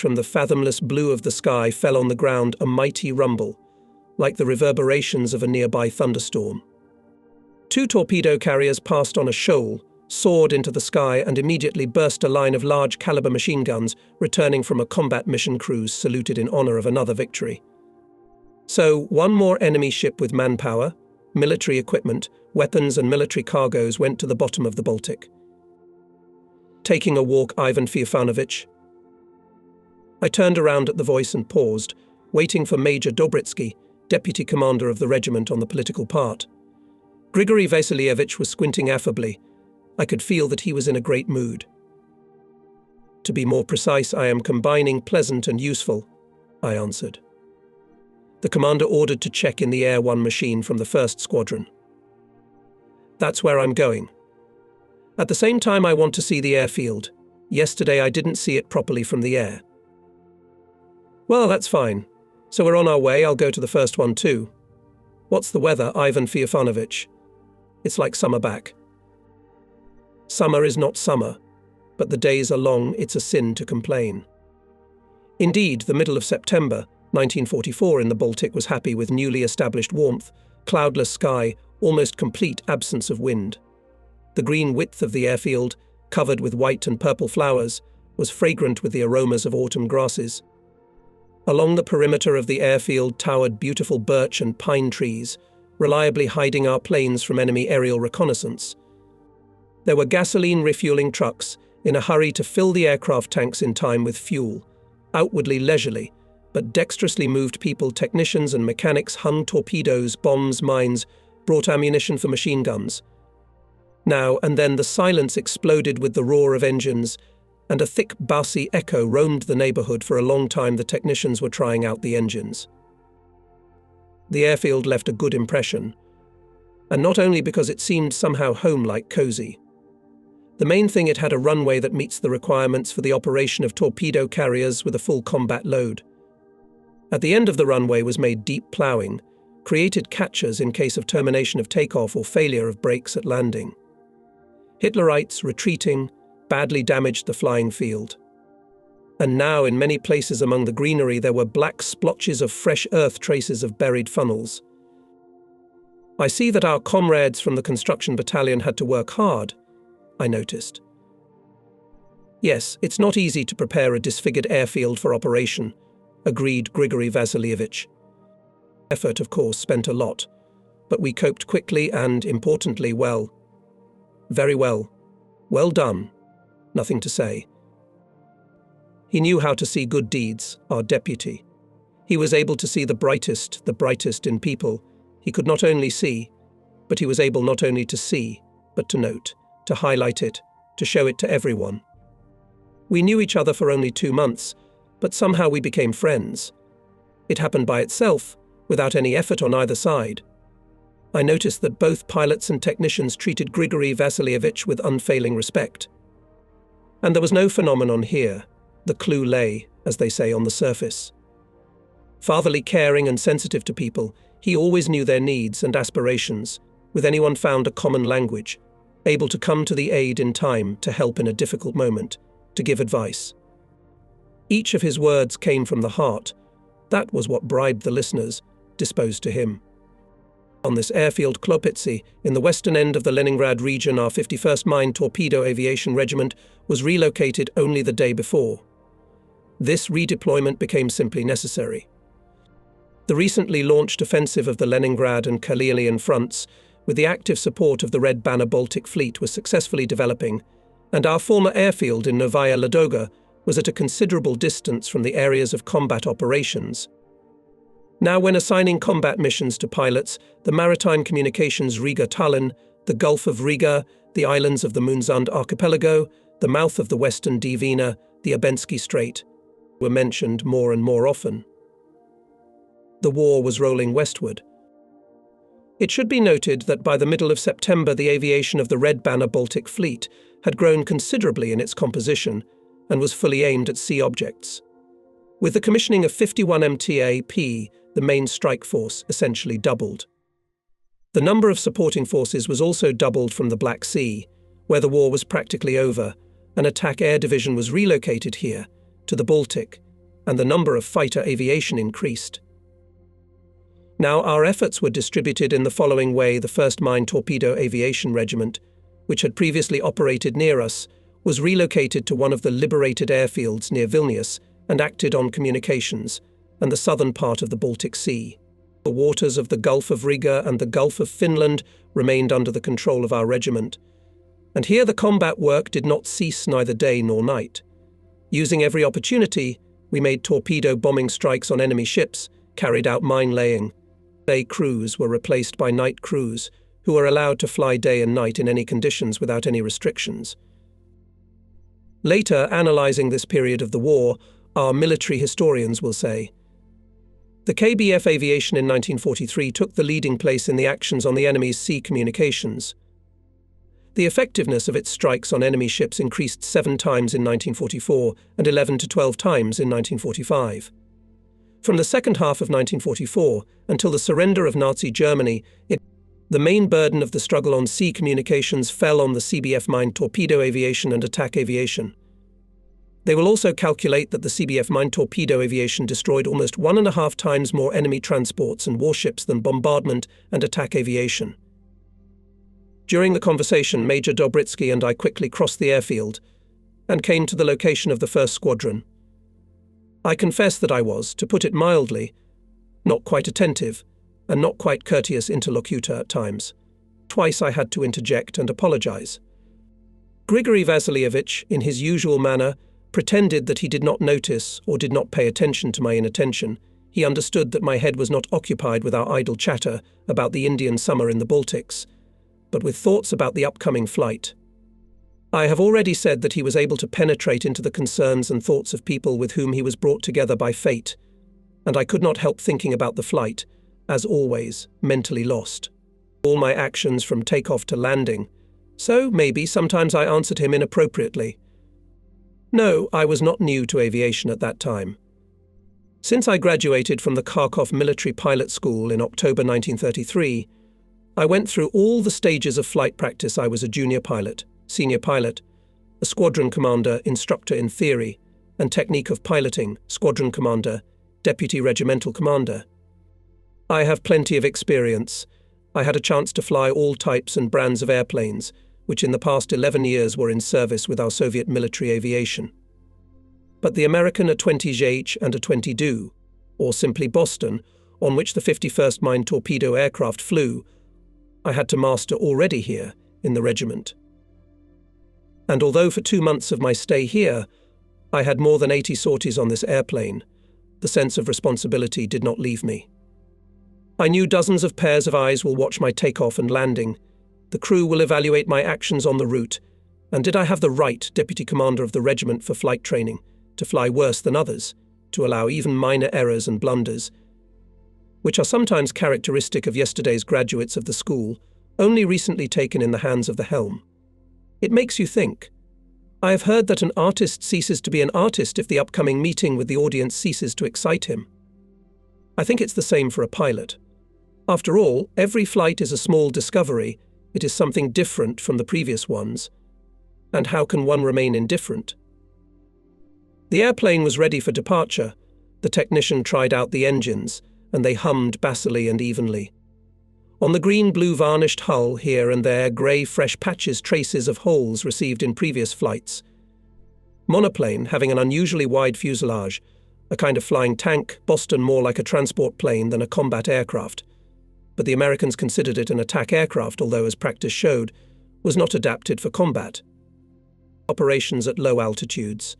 from the fathomless blue of the sky fell on the ground a mighty rumble, like the reverberations of a nearby thunderstorm. 2 torpedo carriers passed on a shoal, soared into the sky, and immediately burst a line of large-caliber machine guns returning from a combat mission cruise saluted in honor of another victory. So, one more enemy ship with manpower, military equipment, weapons and military cargoes went to the bottom of the Baltic. Taking a walk, Ivan Feofanovich? I turned around at the voice and paused, waiting for Major Dobritsky, deputy commander of the regiment, on the political part. Grigory Vasilievich was squinting affably. I could feel that he was in a great mood. To be more precise, I am combining pleasant and useful, I answered. The commander ordered to check in the Air 1 machine from the 1st Squadron. That's where I'm going. At the same time, I want to see the airfield. Yesterday I didn't see it properly from the air. Well, that's fine. So we're on our way. I'll go to the first one too. What's the weather, Ivan Feofanovich? It's like summer back. Summer is not summer, but the days are long. It's a sin to complain. Indeed, the middle of September, 1944 in the Baltic was happy with newly established warmth, cloudless sky, almost complete absence of wind. The green width of the airfield, covered with white and purple flowers, was fragrant with the aromas of autumn grasses. Along the perimeter of the airfield towered beautiful birch and pine trees, reliably hiding our planes from enemy aerial reconnaissance. There were gasoline refueling trucks, in a hurry to fill the aircraft tanks in time with fuel, outwardly leisurely, but dexterously moved people, technicians and mechanics hung torpedoes, bombs, mines, brought ammunition for machine guns. Now and then the silence exploded with the roar of engines, and a thick bassy echo roamed the neighborhood. For a long time the technicians were trying out the engines. The airfield left a good impression, and not only because it seemed somehow home-like, cozy. The main thing, it had a runway that meets the requirements for the operation of torpedo carriers with a full combat load. At the end of the runway was made deep ploughing, created catchers in case of termination of takeoff or failure of brakes at landing. Hitlerites, retreating, badly damaged the flying field. And now in many places among the greenery there were black splotches of fresh earth, traces of buried funnels. I see that our comrades from the construction battalion had to work hard, I noticed. Yes, it's not easy to prepare a disfigured airfield for operation, agreed Grigory Vasilievich. Effort, of course, spent a lot, but we coped quickly and, importantly, well. Very well. Well done. Nothing to say. He knew how to see good deeds, our deputy. He was able to see the brightest in people. He could not only see, but he was able not only to see, but to note, to highlight it, to show it to everyone. We knew each other for only 2 months, but somehow we became friends. It happened by itself, without any effort on either side. I noticed that both pilots and technicians treated Grigory Vasilievich with unfailing respect. And there was no phenomenon here. The clue lay, as they say, on the surface. Fatherly, caring and sensitive to people, he always knew their needs and aspirations. With anyone found a common language, able to come to the aid in time, to help in a difficult moment, to give advice. Each of his words came from the heart. That was what bribed the listeners, disposed to him. On this airfield Klopitsi, in the western end of the Leningrad region, our 51st Mine Torpedo Aviation Regiment was relocated only the day before. This redeployment became simply necessary. The recently launched offensive of the Leningrad and Karelian fronts, with the active support of the Red Banner Baltic Fleet, was successfully developing, and our former airfield in Novaya Ladoga was at a considerable distance from the areas of combat operations. Now, when assigning combat missions to pilots, the maritime communications Riga-Tallinn, the Gulf of Riga, the islands of the Munzund archipelago, the mouth of the western Divina, the Abensky Strait, were mentioned more and more often. The war was rolling westward. It should be noted that by the middle of September, the aviation of the Red Banner Baltic Fleet had grown considerably in its composition and was fully aimed at sea objects. With the commissioning of 51 MTA-P, the main strike force essentially doubled. The number of supporting forces was also doubled from the Black Sea, where the war was practically over. An attack air division was relocated here, to the Baltic, and the number of fighter aviation increased. Now, our efforts were distributed in the following way. The 1st Mine Torpedo Aviation Regiment, which had previously operated near us, was relocated to one of the liberated airfields near Vilnius and acted on communications and the southern part of the Baltic Sea. The waters of the Gulf of Riga and the Gulf of Finland remained under the control of our regiment, and here the combat work did not cease neither day nor night. Using every opportunity, we made torpedo bombing strikes on enemy ships, carried out mine-laying. Day crews were replaced by night crews, who were allowed to fly day and night in any conditions without any restrictions. Later, analysing this period of the war, our military historians will say, the KBF aviation in 1943 took the leading place in the actions on the enemy's sea communications. The effectiveness of its strikes on enemy ships increased 7 times in 1944 and 11 to 12 times in 1945. From the second half of 1944 until the surrender of Nazi Germany, the main burden of the struggle on sea communications fell on the CBF mine torpedo aviation and attack aviation. They will also calculate that the CBF mine torpedo aviation destroyed almost 1.5 times more enemy transports and warships than bombardment and attack aviation. During the conversation, Major Dobritsky and I quickly crossed the airfield and came to the location of the 1st Squadron. I confess that I was, to put it mildly, not quite attentive and not quite courteous interlocutor at times. Twice I had to interject and apologize. Grigory Vasilievich, in his usual manner, pretended that he did not notice or did not pay attention to my inattention. He understood that my head was not occupied with our idle chatter about the Indian summer in the Baltics, but with thoughts about the upcoming flight. I have already said that he was able to penetrate into the concerns and thoughts of people with whom he was brought together by fate, and I could not help thinking about the flight, as always, mentally lost. All my actions from takeoff to landing, so maybe sometimes I answered him inappropriately. No, I was not new to aviation at that time. Since I graduated from the Kharkov Military Pilot School in October 1933, I went through all the stages of flight practice. I was a junior pilot, senior pilot, a squadron commander, instructor in theory and technique of piloting, squadron commander, deputy regimental commander. I have plenty of experience. I had a chance to fly all types and brands of airplanes, which in the past 11 years were in service with our Soviet military aviation. But the American A-20 and A-20 Do, or simply Boston, on which the 51st Mine Torpedo aircraft flew, I had to master already here in the regiment. And although for 2 months of my stay here, I had more than 80 sorties on this airplane, the sense of responsibility did not leave me. I knew dozens of pairs of eyes will watch my takeoff and landing. The crew will evaluate my actions on the route, and did I have the right, Deputy Commander of the regiment for flight training, to fly worse than others, to allow even minor errors and blunders, which are sometimes characteristic of yesterday's graduates of the school, only recently taken in the hands of the helm. It makes you think. I have heard that an artist ceases to be an artist if the upcoming meeting with the audience ceases to excite him. I think it's the same for a pilot. After all, every flight is a small discovery. It is something different from the previous ones. And how can one remain indifferent? The airplane was ready for departure. The technician tried out the engines, and they hummed bassily and evenly. On the green-blue varnished hull, here and there, grey fresh patches, traces of holes received in previous flights. Monoplane, having an unusually wide fuselage, a kind of flying tank, Boston more like a transport plane than a combat aircraft. But the Americans considered it an attack aircraft, although, as practice showed, was not adapted for combat. Operations at low altitudes,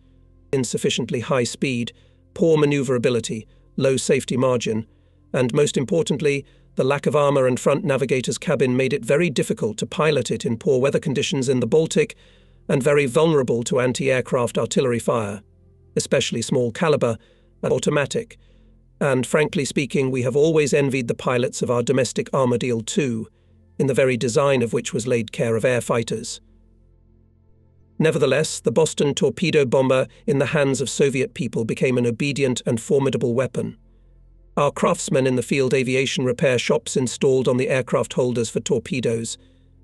insufficiently high speed, poor maneuverability, low safety margin, and, most importantly, the lack of armour and front navigator's cabin made it very difficult to pilot it in poor weather conditions in the Baltic and very vulnerable to anti-aircraft artillery fire, especially small calibre and automatic. And, frankly speaking, we have always envied the pilots of our domestic Armadillo II, in the very design of which was laid care of air fighters. Nevertheless, the Boston torpedo bomber in the hands of Soviet people became an obedient and formidable weapon. Our craftsmen in the field aviation repair shops installed on the aircraft holders for torpedoes,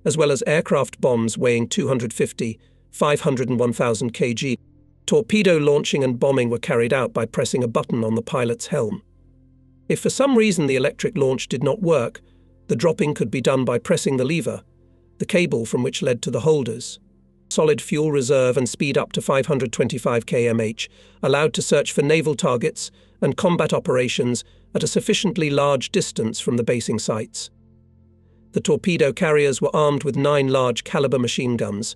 as well as aircraft bombs weighing 250, 500 and 1,000 kg, Torpedo launching and bombing were carried out by pressing a button on the pilot's helm. If for some reason the electric launch did not work, the dropping could be done by pressing the lever, the cable from which led to the holders. Solid fuel reserve and speed up to 525 km/h, allowed to search for naval targets and combat operations at a sufficiently large distance from the basing sites. The torpedo carriers were armed with 9 large-caliber machine guns,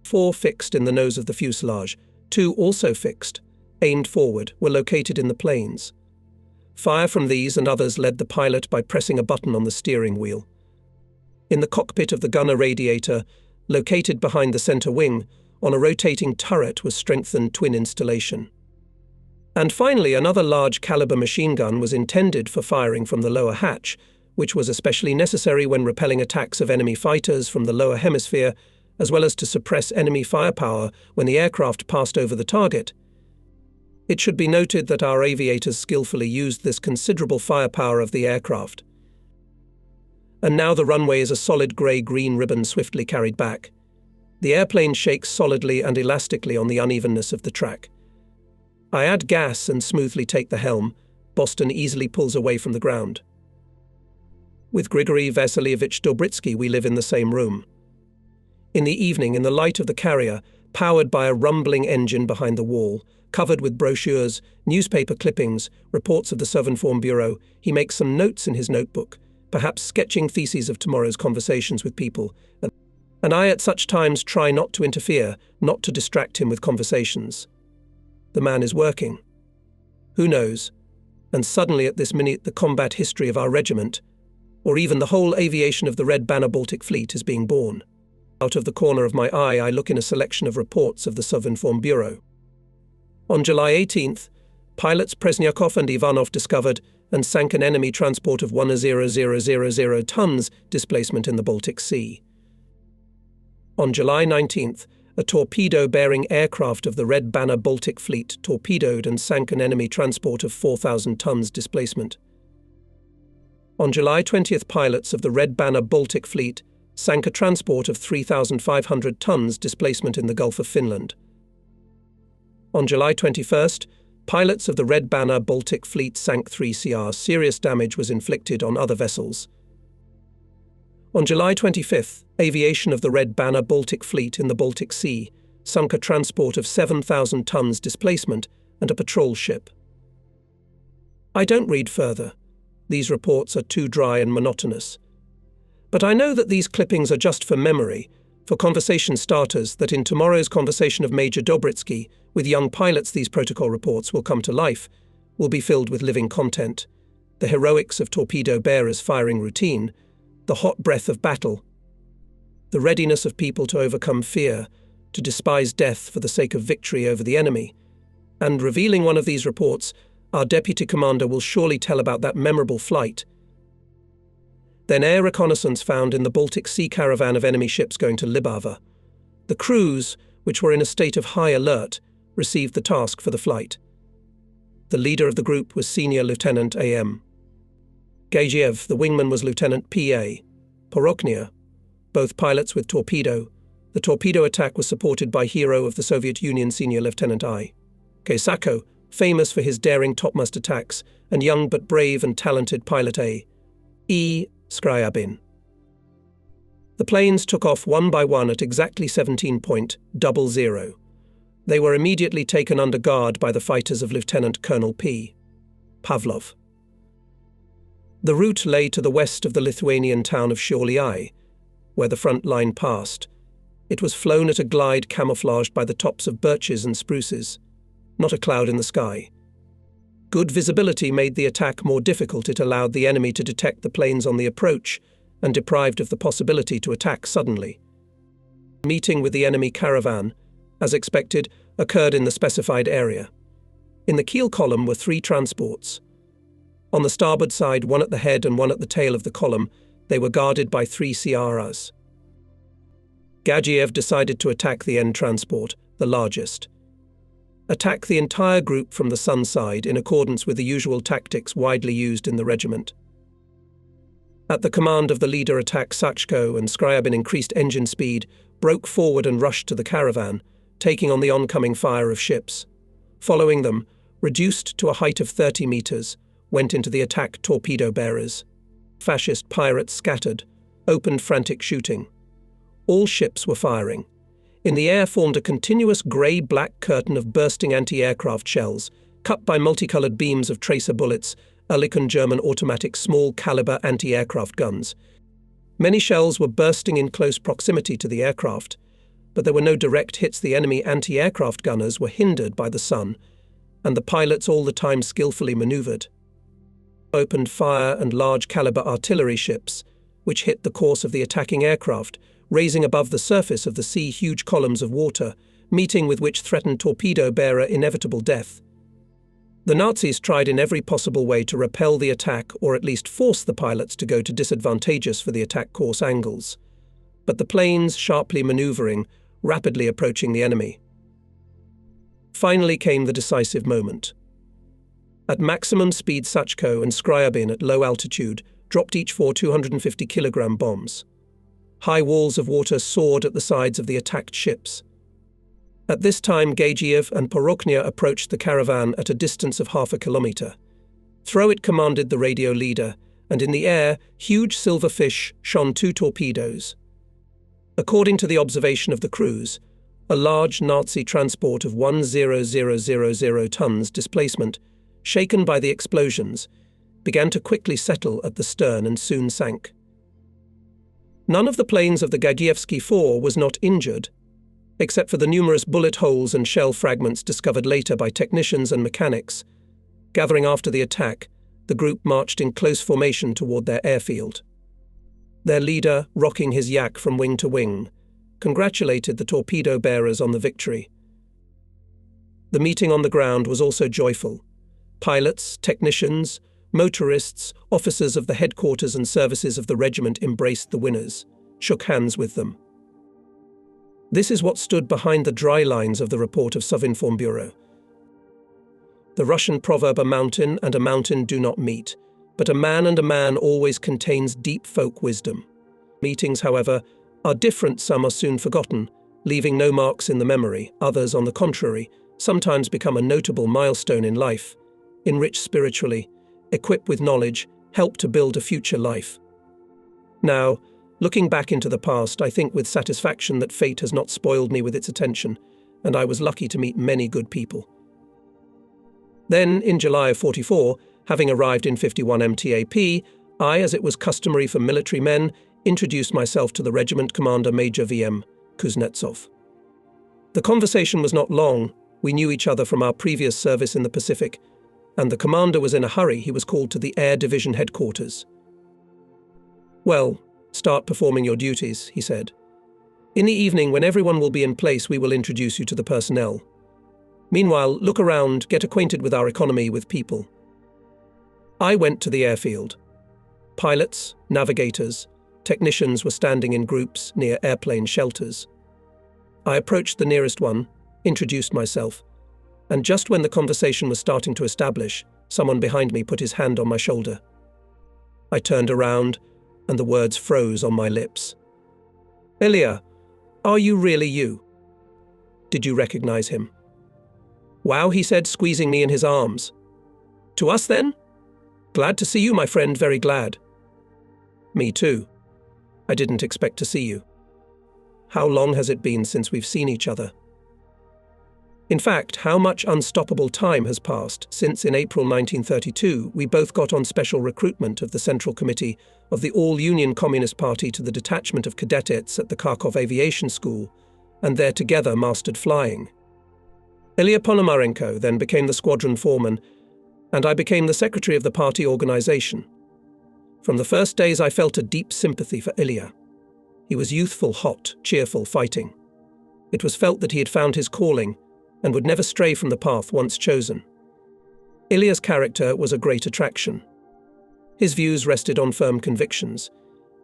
4 fixed in the nose of the fuselage, 2 also fixed, aimed forward, were located in the planes. Fire from these and others led the pilot by pressing a button on the steering wheel. In the cockpit of the gunner radiator, located behind the center wing, on a rotating turret was strengthened twin installation. And finally, another large-caliber machine gun was intended for firing from the lower hatch, which was especially necessary when repelling attacks of enemy fighters from the lower hemisphere, as well as to suppress enemy firepower when the aircraft passed over the target. It should be noted that our aviators skillfully used this considerable firepower of the aircraft. And now the runway is a solid grey-green ribbon swiftly carried back. The airplane shakes solidly and elastically on the unevenness of the track. I add gas and smoothly take the helm. Boston easily pulls away from the ground. With Grigory Vasilievich Dobritsky we live in the same room. In the evening, in the light of the carrier, powered by a rumbling engine behind the wall, covered with brochures, newspaper clippings, reports of the Sovinform Bureau, he makes some notes in his notebook, perhaps sketching theses of tomorrow's conversations with people, and I at such times try not to interfere, not to distract him with conversations. The man is working. Who knows? And suddenly at this minute the combat history of our regiment, or even the whole aviation of the Red Banner Baltic Fleet, is being born. Out of the corner of my eye I look in a selection of reports of the Sovinform Bureau. On July 18th, pilots Presnyakov and Ivanov discovered and sank an enemy transport of 10,000 tons displacement in the Baltic Sea. On July 19th, a torpedo-bearing aircraft of the Red Banner Baltic Fleet torpedoed and sank an enemy transport of 4,000 tons displacement. On July 20th, pilots of the Red Banner Baltic Fleet sank a transport of 3,500 tons displacement in the Gulf of Finland. On July 21st, pilots of the Red Banner Baltic Fleet sank 3 CR. Serious damage was inflicted on other vessels. On July 25th, aviation of the Red Banner Baltic Fleet in the Baltic Sea sunk a transport of 7,000 tons displacement and a patrol ship. I don't read further. These reports are too dry and monotonous. But I know that these clippings are just for memory, for conversation starters, that in tomorrow's conversation of Major Dobritsky with young pilots these protocol reports will come to life, will be filled with living content. The heroics of torpedo bearers' firing routine, the hot breath of battle, the readiness of people to overcome fear, to despise death for the sake of victory over the enemy. And revealing one of these reports, our deputy commander will surely tell about that memorable flight. Then air reconnaissance found in the Baltic Sea caravan of enemy ships going to Libava. The crews, which were in a state of high alert, received the task for the flight. The leader of the group was Senior Lieutenant A.M. Gagiev, the wingman, was Lieutenant P.A. Poroknia, both pilots with torpedo. The torpedo attack was supported by hero of the Soviet Union Senior Lieutenant I. Kesako, famous for his daring topmast attacks, and young but brave and talented pilot A. E. Skryabin. The planes took off one by one at exactly 17.00. They were immediately taken under guard by the fighters of Lieutenant Colonel P. Pavlov. The route lay to the west of the Lithuanian town of Šiauliai, where the front line passed. It was flown at a glide camouflaged by the tops of birches and spruces. Not a cloud in the sky. Good visibility made the attack more difficult. It allowed the enemy to detect the planes on the approach and deprived of the possibility to attack suddenly. Meeting with the enemy caravan, as expected, occurred in the specified area. In the keel column were 3 transports. On the starboard side, one at the head and one at the tail of the column, they were guarded by 3 CRs. Gagiev decided to attack the end transport, the largest. Attack the entire group from the sun side in accordance with the usual tactics widely used in the regiment. At the command of the leader attack, Sachko and Skryabin increased engine speed, broke forward and rushed to the caravan, taking on the oncoming fire of ships. Following them, reduced to a height of 30 meters, went into the attack torpedo bearers. Fascist pirates scattered, opened frantic shooting. All ships were firing. In the air formed a continuous grey-black curtain of bursting anti-aircraft shells, cut by multicolored beams of tracer bullets, Oerlikon German automatic small-caliber anti-aircraft guns. Many shells were bursting in close proximity to the aircraft, but there were no direct hits. The enemy anti-aircraft gunners were hindered by the sun, and the pilots all the time skillfully maneuvered. Opened fire and large-caliber artillery ships, which hit the course of the attacking aircraft, raising above the surface of the sea huge columns of water, meeting with which threatened torpedo bearer inevitable death. The Nazis tried in every possible way to repel the attack or at least force the pilots to go to disadvantageous for the attack course angles. But the planes, sharply maneuvering, rapidly approaching the enemy. Finally came the decisive moment. At maximum speed, Sachko and Skryabin at low altitude dropped each 4 250-kilogram bombs. High walls of water soared at the sides of the attacked ships. At this time, Gagiev and Poroknya approached the caravan at a distance of half a kilometer. Throw-It commanded the radio leader, and in the air, huge silver fish shone 2 torpedoes. According to the observation of the crews, a large Nazi transport of 1,000 tons displacement, shaken by the explosions, began to quickly settle at the stern and soon sank. None of the planes of the Gagievsky 4 was not injured, except for the numerous bullet holes and shell fragments discovered later by technicians and mechanics. Gathering after the attack, the group marched in close formation toward their airfield. Their leader, rocking his yak from wing to wing, congratulated the torpedo bearers on the victory. The meeting on the ground was also joyful. Pilots, technicians, motorists, officers of the headquarters and services of the regiment embraced the winners, shook hands with them. This is what stood behind the dry lines of the report of Sovinform Bureau. The Russian proverb, a mountain and a mountain do not meet, but a man and a man always contains deep folk wisdom. Meetings, however, are different. Some are soon forgotten, leaving no marks in the memory. Others, on the contrary, sometimes become a notable milestone in life, enrich spiritually, equip with knowledge, help to build a future life. Now, looking back into the past, I think with satisfaction that fate has not spoiled me with its attention, and I was lucky to meet many good people. Then, in July of 44, having arrived in 51 MTAP, I, as it was customary for military men, introduced myself to the regiment commander, Major VM Kuznetsov. The conversation was not long. We knew each other from our previous service in the Pacific, and the commander was in a hurry. He was called to the Air Division headquarters. "Well, start performing your duties," he said. "In the evening, when everyone will be in place, we will introduce you to the personnel. Meanwhile, look around, get acquainted with our economy, with people." I went to the airfield. Pilots, navigators, technicians were standing in groups near airplane shelters. I approached the nearest one, introduced myself, and just when the conversation was starting to establish, someone behind me put his hand on my shoulder. I turned around, and the words froze on my lips. "Ilya, are you really you? Did you recognize him?" "Wow," he said, squeezing me in his arms. "To us, then? Glad to see you, my friend, very glad." "Me too. I didn't expect to see you. How long has it been since we've seen each other?" In fact, how much unstoppable time has passed since in April 1932 we both got on special recruitment of the Central Committee of the All-Union Communist Party to the detachment of cadets at the Kharkov Aviation School, and there together mastered flying. Ilya Ponomarenko then became the squadron foreman, and I became the secretary of the party organization. From the first days I felt a deep sympathy for Ilya. He was youthful, hot, cheerful, fighting. It was felt that he had found his calling and would never stray from the path once chosen. Ilya's character was a great attraction. His views rested on firm convictions.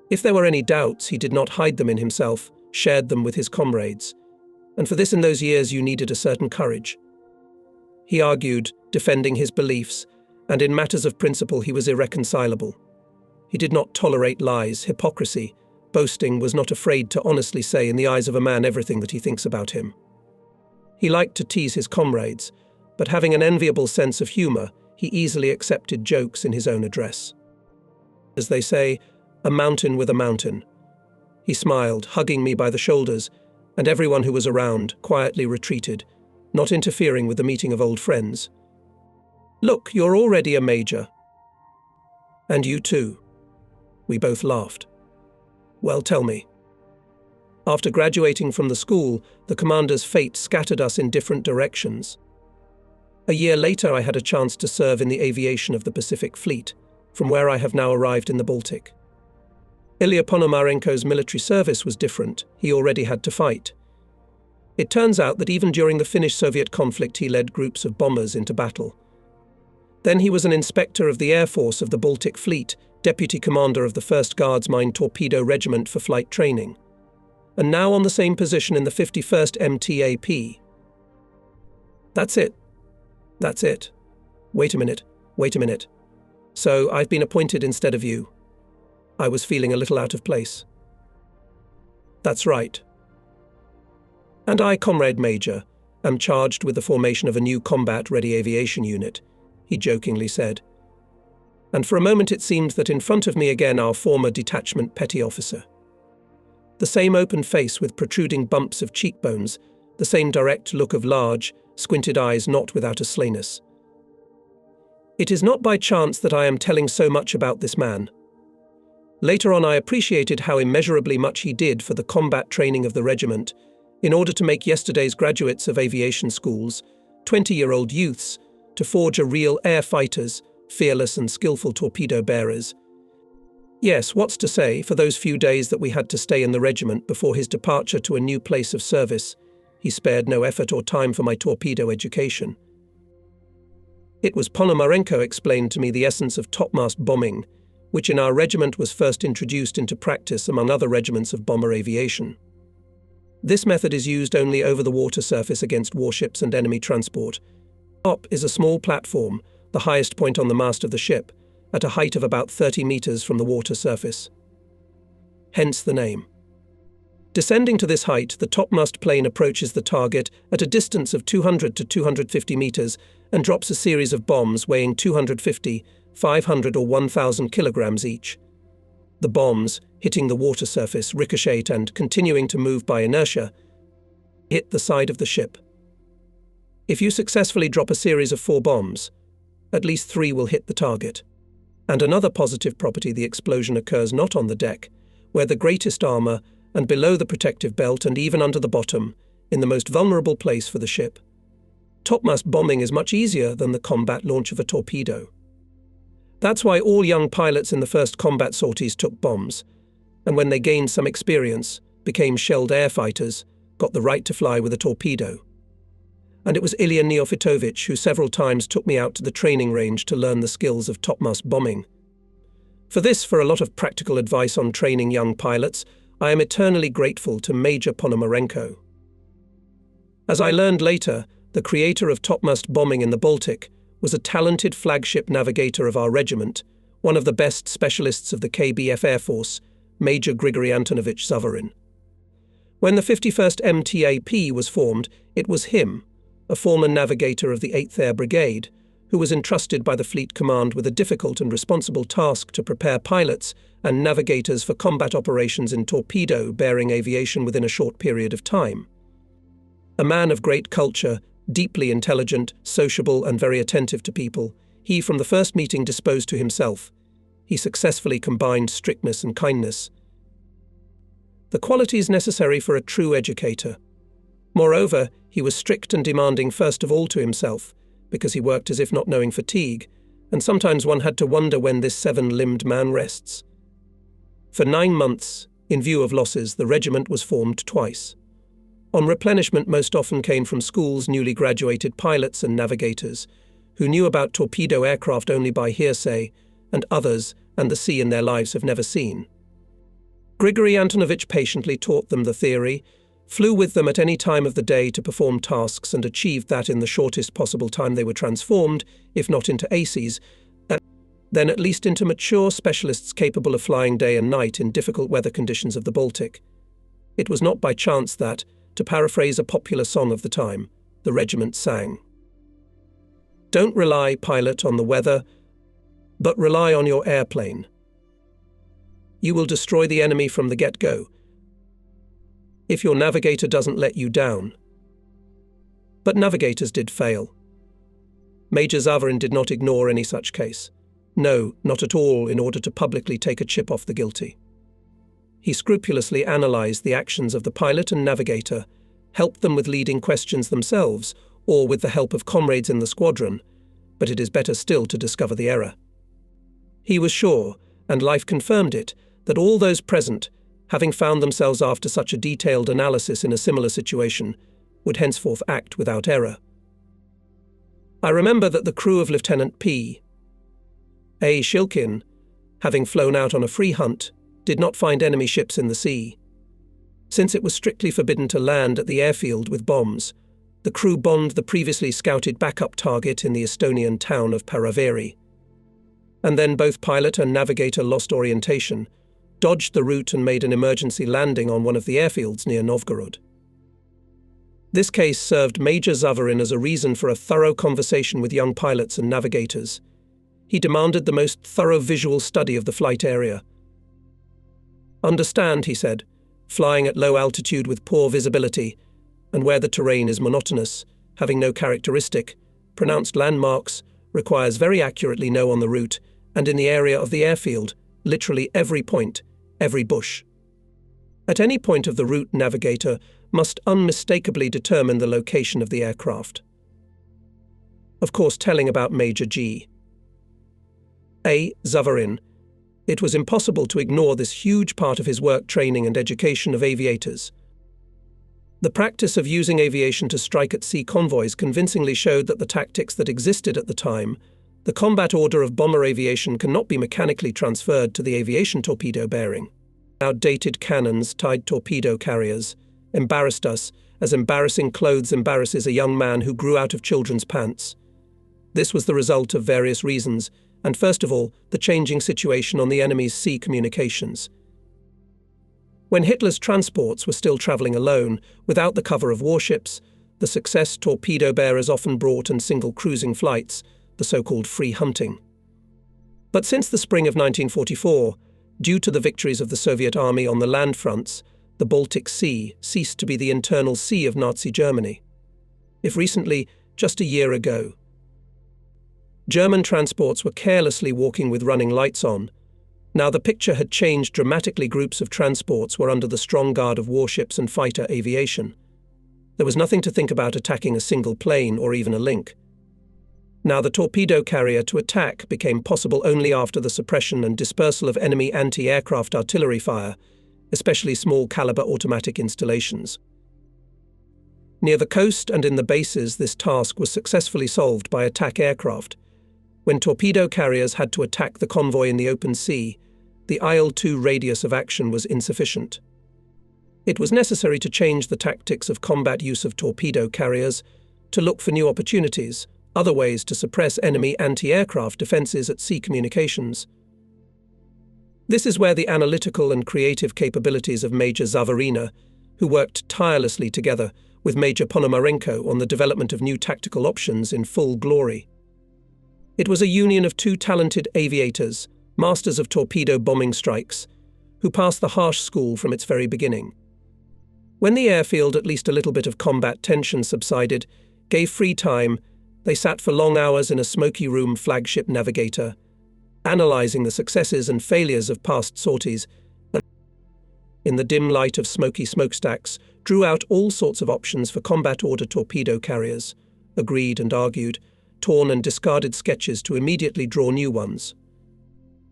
If there were any doubts, he did not hide them in himself, shared them with his comrades. And for this in those years you needed a certain courage. He argued, defending his beliefs, and in matters of principle he was irreconcilable. He did not tolerate lies, hypocrisy, boasting, was not afraid to honestly say in the eyes of a man everything that he thinks about him. He liked to tease his comrades, but having an enviable sense of humour, he easily accepted jokes in his own address. As they say, a mountain with a mountain. He smiled, hugging me by the shoulders, and everyone who was around quietly retreated, not interfering with the meeting of old friends. "Look, you're already a major." "And you too." We both laughed. "Well, tell me." After graduating from the school, the commander's fate scattered us in different directions. A year later, I had a chance to serve in the aviation of the Pacific Fleet, from where I have now arrived in the Baltic. Ilya Ponomarenko's military service was different. He already had to fight. It turns out that even during the Finnish-Soviet conflict, he led groups of bombers into battle. Then he was an inspector of the Air Force of the Baltic Fleet, deputy commander of the 1st Guards Mine Torpedo Regiment for flight training, and now on the same position in the 51st MTAP. That's it. Wait a minute. So I've been appointed instead of you. I was feeling a little out of place. That's right. And I, Comrade Major, am charged with the formation of a new combat-ready aviation unit, he jokingly said. And for a moment it seemed that in front of me again our former detachment petty officer. The same open face with protruding bumps of cheekbones, the same direct look of large, squinted eyes not without a slayness. It is not by chance that I am telling so much about this man. Later on I appreciated how immeasurably much he did for the combat training of the regiment, in order to make yesterday's graduates of aviation schools, 20-year-old youths, to forge a real air fighters, fearless and skillful torpedo bearers. Yes, what's to say, for those few days that we had to stay in the regiment before his departure to a new place of service, he spared no effort or time for my torpedo education. It was Ponomarenko explained to me the essence of topmast bombing, which in our regiment was first introduced into practice among other regiments of bomber aviation. This method is used only over the water surface against warships and enemy transport. Top is a small platform, the highest point on the mast of the ship, at a height of about 30 meters from the water surface. Hence the name. Descending to this height, the topmast plane approaches the target at a distance of 200 to 250 meters and drops a series of bombs weighing 250, 500 or 1,000 kilograms each. The bombs, hitting the water surface, ricochet and, continuing to move by inertia, hit the side of the ship. If you successfully drop a series of 4 bombs, at least 3 will hit the target. And another positive property, the explosion occurs not on the deck, where the greatest armour, and below the protective belt and even under the bottom, in the most vulnerable place for the ship. Topmast bombing is much easier than the combat launch of a torpedo. That's why all young pilots in the first combat sorties took bombs, and when they gained some experience, became shelled air fighters, got the right to fly with a torpedo. And it was Ilya Neofitovich who several times took me out to the training range to learn the skills of topmast bombing. For a lot of practical advice on training young pilots, I am eternally grateful to Major Ponomarenko. As I learned later, the creator of topmast bombing in the Baltic was a talented flagship navigator of our regiment, one of the best specialists of the KBF Air Force, Major Grigory Antonovich Zavarin. When the 51st MTAP was formed, it was him, a former navigator of the 8th Air Brigade, who was entrusted by the Fleet Command with a difficult and responsible task to prepare pilots and navigators for combat operations in torpedo-bearing aviation within a short period of time. A man of great culture, deeply intelligent, sociable and very attentive to people, he from the first meeting disposed to himself. He successfully combined strictness and kindness, the qualities necessary for a true educator. Moreover, he was strict and demanding first of all to himself, because he worked as if not knowing fatigue, and sometimes one had to wonder when this 7-limbed man rests. For 9 months, in view of losses, the regiment was formed twice. On replenishment most often came from schools newly graduated pilots and navigators, who knew about torpedo aircraft only by hearsay, and others, and the sea in their lives have never seen. Grigory Antonovich patiently taught them the theory, flew with them at any time of the day to perform tasks and achieved that in the shortest possible time they were transformed, if not into aces, and then at least into mature specialists capable of flying day and night in difficult weather conditions of the Baltic. It was not by chance that, to paraphrase a popular song of the time, the regiment sang. Don't rely, pilot, on the weather, but rely on your airplane. You will destroy the enemy from the get-go if your navigator doesn't let you down. But navigators did fail. Major Zavarin did not ignore any such case. No, not at all, in order to publicly take a chip off the guilty. He scrupulously analysed the actions of the pilot and navigator, helped them with leading questions themselves, or with the help of comrades in the squadron, but it is better still to discover the error. He was sure, and life confirmed it, that all those present, having found themselves after such a detailed analysis in a similar situation, would henceforth act without error. I remember that the crew of Lieutenant P. A. Shilkin, having flown out on a free hunt, did not find enemy ships in the sea. Since it was strictly forbidden to land at the airfield with bombs, the crew bombed the previously scouted backup target in the Estonian town of Paraveri. And then both pilot and navigator lost orientation, dodged the route and made an emergency landing on one of the airfields near Novgorod. This case served Major Zavarin as a reason for a thorough conversation with young pilots and navigators. He demanded the most thorough visual study of the flight area. Understand, he said, flying at low altitude with poor visibility, and where the terrain is monotonous, having no characteristic, pronounced landmarks, requires very accurately know on the route, and in the area of the airfield, literally every point, every bush. At any point of the route, navigator must unmistakably determine the location of the aircraft. Of course, telling about Major G. A. Zavarin, it was impossible to ignore this huge part of his work training and education of aviators. The practice of using aviation to strike at sea convoys convincingly showed that the tactics that existed at the time, the combat order of bomber aviation, cannot be mechanically transferred to the aviation torpedo bearing. Outdated cannons tied torpedo carriers embarrassed us as embarrassing clothes embarrasses a young man who grew out of children's pants. This was the result of various reasons, and first of all, the changing situation on the enemy's sea communications. When Hitler's transports were still travelling alone, without the cover of warships, the success torpedo bearers often brought in single cruising flights, the so-called free hunting. But since the spring of 1944, due to the victories of the Soviet army on the land fronts, the Baltic Sea ceased to be the internal sea of Nazi Germany. If recently, just a year ago, German transports were carelessly walking with running lights on, now the picture had changed dramatically. Groups of transports were under the strong guard of warships and fighter aviation. There was nothing to think about attacking a single plane or even a link. Now the torpedo carrier to attack became possible only after the suppression and dispersal of enemy anti-aircraft artillery fire, especially small-caliber automatic installations. Near the coast and in the bases, this task was successfully solved by attack aircraft. When torpedo carriers had to attack the convoy in the open sea, the IL-2 radius of action was insufficient. It was necessary to change the tactics of combat use of torpedo carriers, to look for new opportunities, other ways to suppress enemy anti-aircraft defences at sea communications. This is where the analytical and creative capabilities of Major Zavarina, who worked tirelessly together with Major Ponomarenko on the development of new tactical options, in full glory. It was a union of two talented aviators, masters of torpedo bombing strikes, who passed the harsh school from its very beginning. When the airfield, at least a little bit of combat tension subsided, gave free time, they sat for long hours in a smoky room flagship navigator, analysing the successes and failures of past sorties, and in the dim light of smoky smokestacks, drew out all sorts of options for combat order torpedo carriers, agreed and argued, torn and discarded sketches to immediately draw new ones.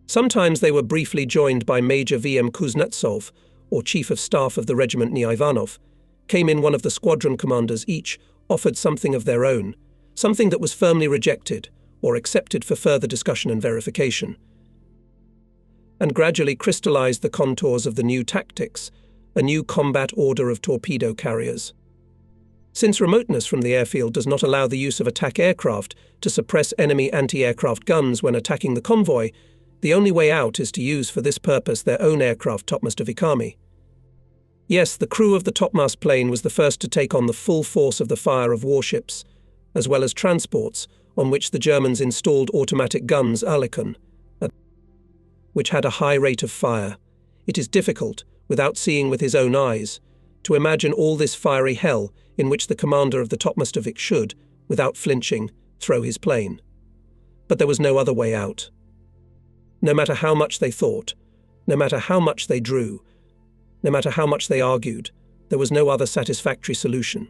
Sometimes they were briefly joined by Major V.M. Kuznetsov, or Chief of Staff of the Regiment Ivanov, came in one of the squadron commanders each, offered something of their own, something that was firmly rejected, or accepted for further discussion and verification, and gradually crystallized the contours of the new tactics, a new combat order of torpedo carriers. Since remoteness from the airfield does not allow the use of attack aircraft to suppress enemy anti-aircraft guns when attacking the convoy, the only way out is to use for this purpose their own aircraft topmost of Ikami. Yes, the crew of the topmast plane was the first to take on the full force of the fire of warships, as well as transports, on which the Germans installed automatic guns Oerlikon, which had a high rate of fire. It is difficult, without seeing with his own eyes, to imagine all this fiery hell in which the commander of the topmast should, without flinching, throw his plane. But there was no other way out. No matter how much they thought, no matter how much they drew, no matter how much they argued, there was no other satisfactory solution.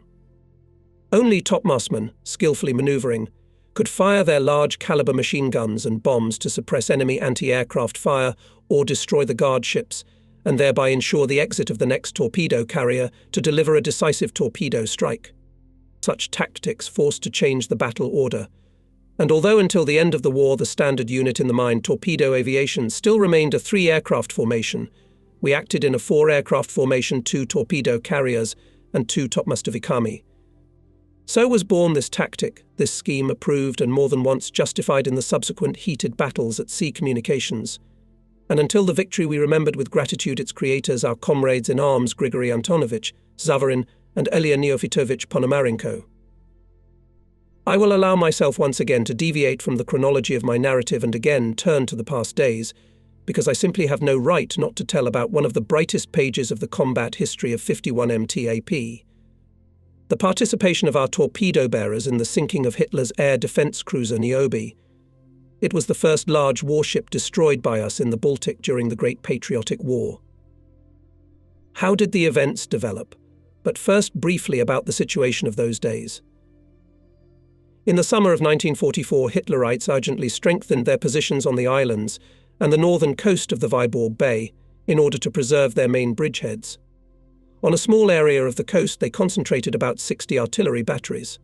Only topmastmen, skillfully maneuvering, could fire their large-caliber machine guns and bombs to suppress enemy anti-aircraft fire or destroy the guard ships, and thereby ensure the exit of the next torpedo carrier to deliver a decisive torpedo strike. Such tactics forced to change the battle order, and although until the end of the war the standard unit in the mine, torpedo aviation, still remained a 3-aircraft formation, we acted in a 4-aircraft formation, 2 torpedo carriers and 2 topmastovikami. So was born this tactic, this scheme approved and more than once justified in the subsequent heated battles at sea communications. And until the victory we remembered with gratitude its creators, our comrades in arms Grigory Antonovich, Zavarin and Elia Neofitovich Ponomarenko. I will allow myself once again to deviate from the chronology of my narrative and again turn to the past days, because I simply have no right not to tell about one of the brightest pages of the combat history of 51 MTAP. The participation of our torpedo bearers in the sinking of Hitler's air defense cruiser Niobe. It was the first large warship destroyed by us in the Baltic during the Great Patriotic War. How did the events develop? But first briefly about the situation of those days. In the summer of 1944, Hitlerites urgently strengthened their positions on the islands and the northern coast of the Vyborg Bay in order to preserve their main bridgeheads. On a small area of the coast, they concentrated about 60 artillery batteries.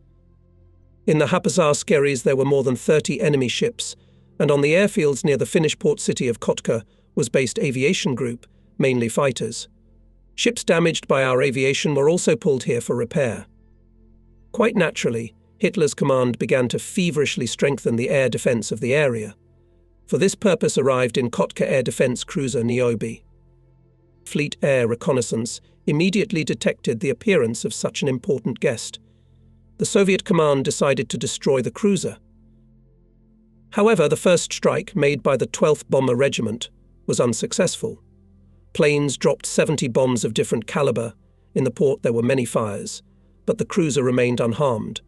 In the Hapazar skerries there were more than 30 enemy ships, and on the airfields near the Finnish port city of Kotka was based aviation group, mainly fighters. Ships damaged by our aviation were also pulled here for repair. Quite naturally, Hitler's command began to feverishly strengthen the air defense of the area. For this purpose arrived in Kotka air defense cruiser Niobe. Fleet air reconnaissance immediately detected the appearance of such an important guest. The Soviet command decided to destroy the cruiser. However, the first strike, made by the 12th Bomber Regiment, was unsuccessful. Planes dropped 70 bombs of different caliber. In the port there were many fires, but the cruiser remained unharmed.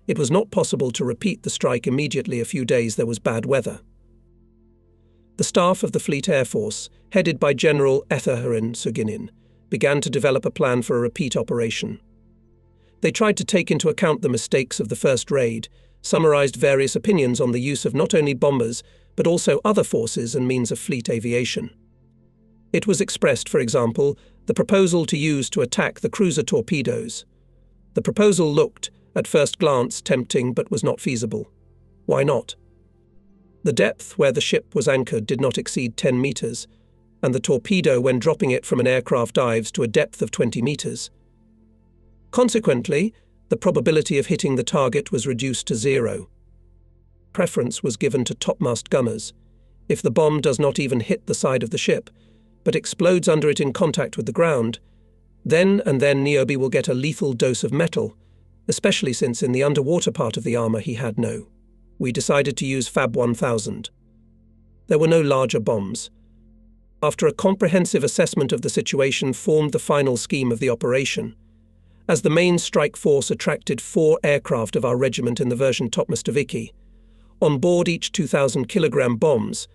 It was not possible to repeat the strike immediately. A few days there was bad weather. The staff of the Fleet Air Force, headed by General Etherharin Suginin, began to develop a plan for a repeat operation. They tried to take into account the mistakes of the first raid, summarized various opinions on the use of not only bombers, but also other forces and means of fleet aviation. It was expressed, for example, the proposal to use to attack the cruiser torpedoes. The proposal looked, at first glance, tempting but was not feasible. Why not? The depth where the ship was anchored did not exceed 10 meters, and the torpedo, when dropping it from an aircraft, dives to a depth of 20 meters. Consequently, the probability of hitting the target was reduced to 0. Preference was given to topmast gunners. If the bomb does not even hit the side of the ship, but explodes under it in contact with the ground, then Niobe will get a lethal dose of metal, especially since in the underwater part of the armor he had no. We decided to use Fab 1000. There were no larger bombs. After a comprehensive assessment of the situation, formed the final scheme of the operation. As the main strike force attracted 4 aircraft of our regiment in the version Topmastoviki, on board each 2,000-kilogram bombs,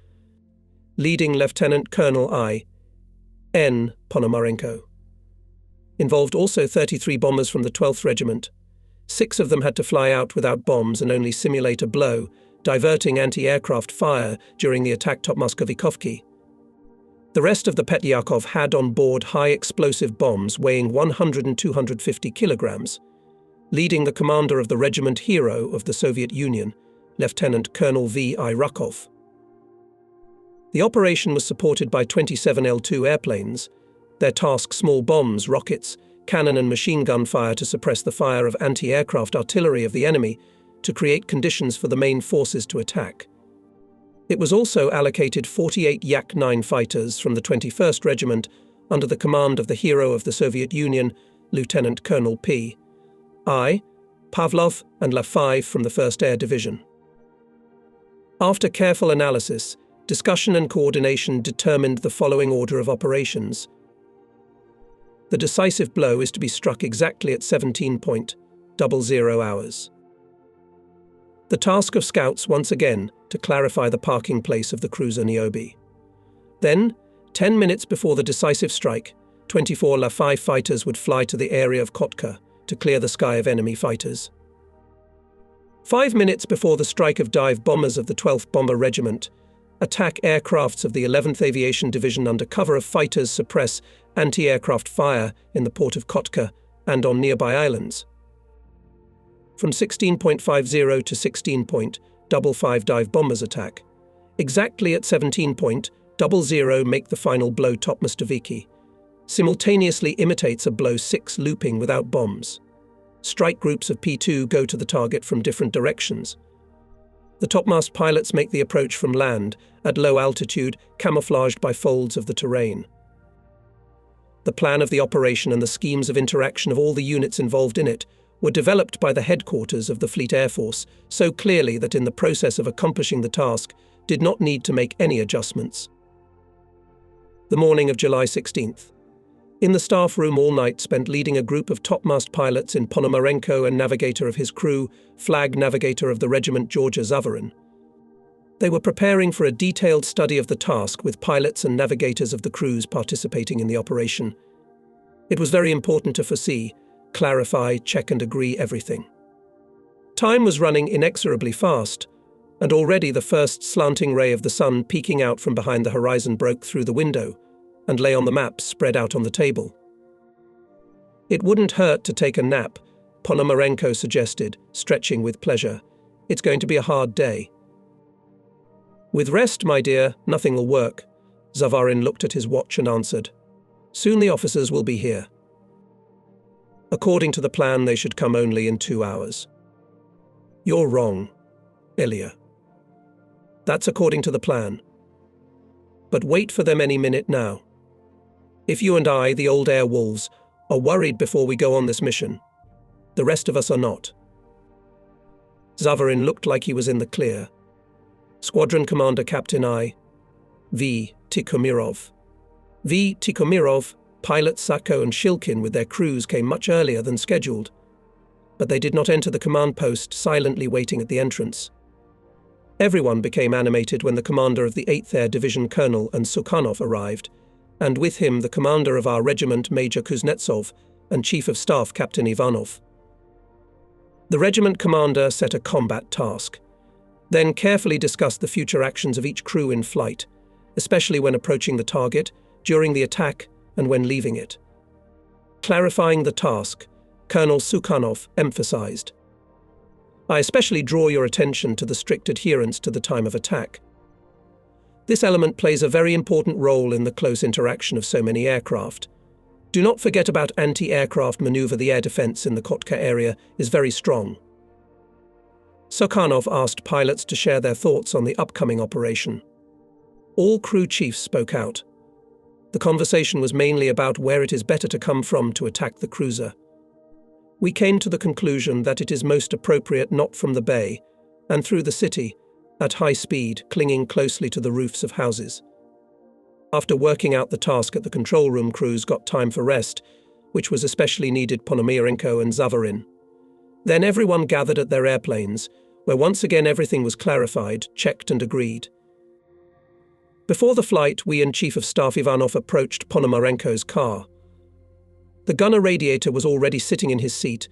leading Lieutenant Colonel I.N. Ponomarenko. Involved also 33 bombers from the 12th Regiment. 6 of them had to fly out without bombs and only simulate a blow, diverting anti-aircraft fire during the attack Topmaskovikovki. The rest of the Petyakov had on board high explosive bombs weighing 100 and 250 kilograms, leading the commander of the regiment hero of the Soviet Union, Lieutenant Colonel V.I. Rukov. The operation was supported by 27 L-2 airplanes, their task small bombs, rockets, cannon and machine gun fire to suppress the fire of anti-aircraft artillery of the enemy to create conditions for the main forces to attack. It was also allocated 48 Yak-9 fighters from the 21st Regiment under the command of the hero of the Soviet Union, Lieutenant Colonel P. I. Pavlov and La5 from the 1st Air Division. After careful analysis, discussion and coordination determined the following order of operations. The decisive blow is to be struck exactly at 17:00 hours. The task of scouts once again to clarify the parking place of the cruiser Niobe. Then, 10 minutes before the decisive strike, 24 La-5 fighters would fly to the area of Kotka to clear the sky of enemy fighters. 5 minutes before the strike of dive bombers of the 12th Bomber Regiment, attack aircrafts of the 11th Aviation Division under cover of fighters suppress anti-aircraft fire in the port of Kotka and on nearby islands. From 16:50 to 16:55 dive bombers attack. Exactly at 17:00 make the final blow top Mostaviki. Simultaneously imitates a blow 6 looping without bombs. Strike groups of P2 go to the target from different directions. The topmast pilots make the approach from land, at low altitude, camouflaged by folds of the terrain. The plan of the operation and the schemes of interaction of all the units involved in it were developed by the headquarters of the Fleet Air Force so clearly that in the process of accomplishing the task did not need to make any adjustments. The morning of July 16th. In the staff room all night spent leading a group of topmast pilots in Ponomarenko and navigator of his crew, flag navigator of the regiment Georgia Zavarin. They were preparing for a detailed study of the task with pilots and navigators of the crews participating in the operation. It was very important to foresee, clarify, check and agree everything. Time was running inexorably fast, and already the first slanting ray of the sun peeking out from behind the horizon broke through the window and lay on the maps spread out on the table. It wouldn't hurt to take a nap, Ponomarenko suggested, stretching with pleasure. It's going to be a hard day. With rest, my dear, nothing will work. Zavarin looked at his watch and answered. Soon the officers will be here. According to the plan, they should come only in 2 hours. You're wrong, Ilya. That's according to the plan. But wait for them any minute now. If you and I, the old air wolves, are worried before we go on this mission, the rest of us are not. Zavarin looked like he was in the clear. Squadron Commander Captain I. V. Tikhomirov. V. Tikhomirov, pilots Sako and Shilkin with their crews came much earlier than scheduled, but they did not enter the command post, silently waiting at the entrance. Everyone became animated when the commander of the 8th Air Division Colonel and Sukhanov arrived, and with him the commander of our regiment Major Kuznetsov and Chief of Staff Captain Ivanov. The regiment commander set a combat task, then carefully discussed the future actions of each crew in flight, especially when approaching the target, during the attack, and when leaving it. Clarifying the task, Colonel Sukhanov emphasized. I especially draw your attention to the strict adherence to the time of attack. This element plays a very important role in the close interaction of so many aircraft. Do not forget about anti-aircraft maneuver. The air defense in the Kotka area is very strong. Sukhanov asked pilots to share their thoughts on the upcoming operation. All crew chiefs spoke out. The conversation was mainly about where it is better to come from to attack the cruiser. We came to the conclusion that it is most appropriate not from the bay, and through the city, at high speed, clinging closely to the roofs of houses. After working out the task at the control room, crews got time for rest, which was especially needed Ponomarenko and Zavarin. Then everyone gathered at their airplanes, where once again everything was clarified, checked and agreed. Before the flight, we and Chief of Staff Ivanov approached Ponomarenko's car. The gunner radiator was already sitting in his seat,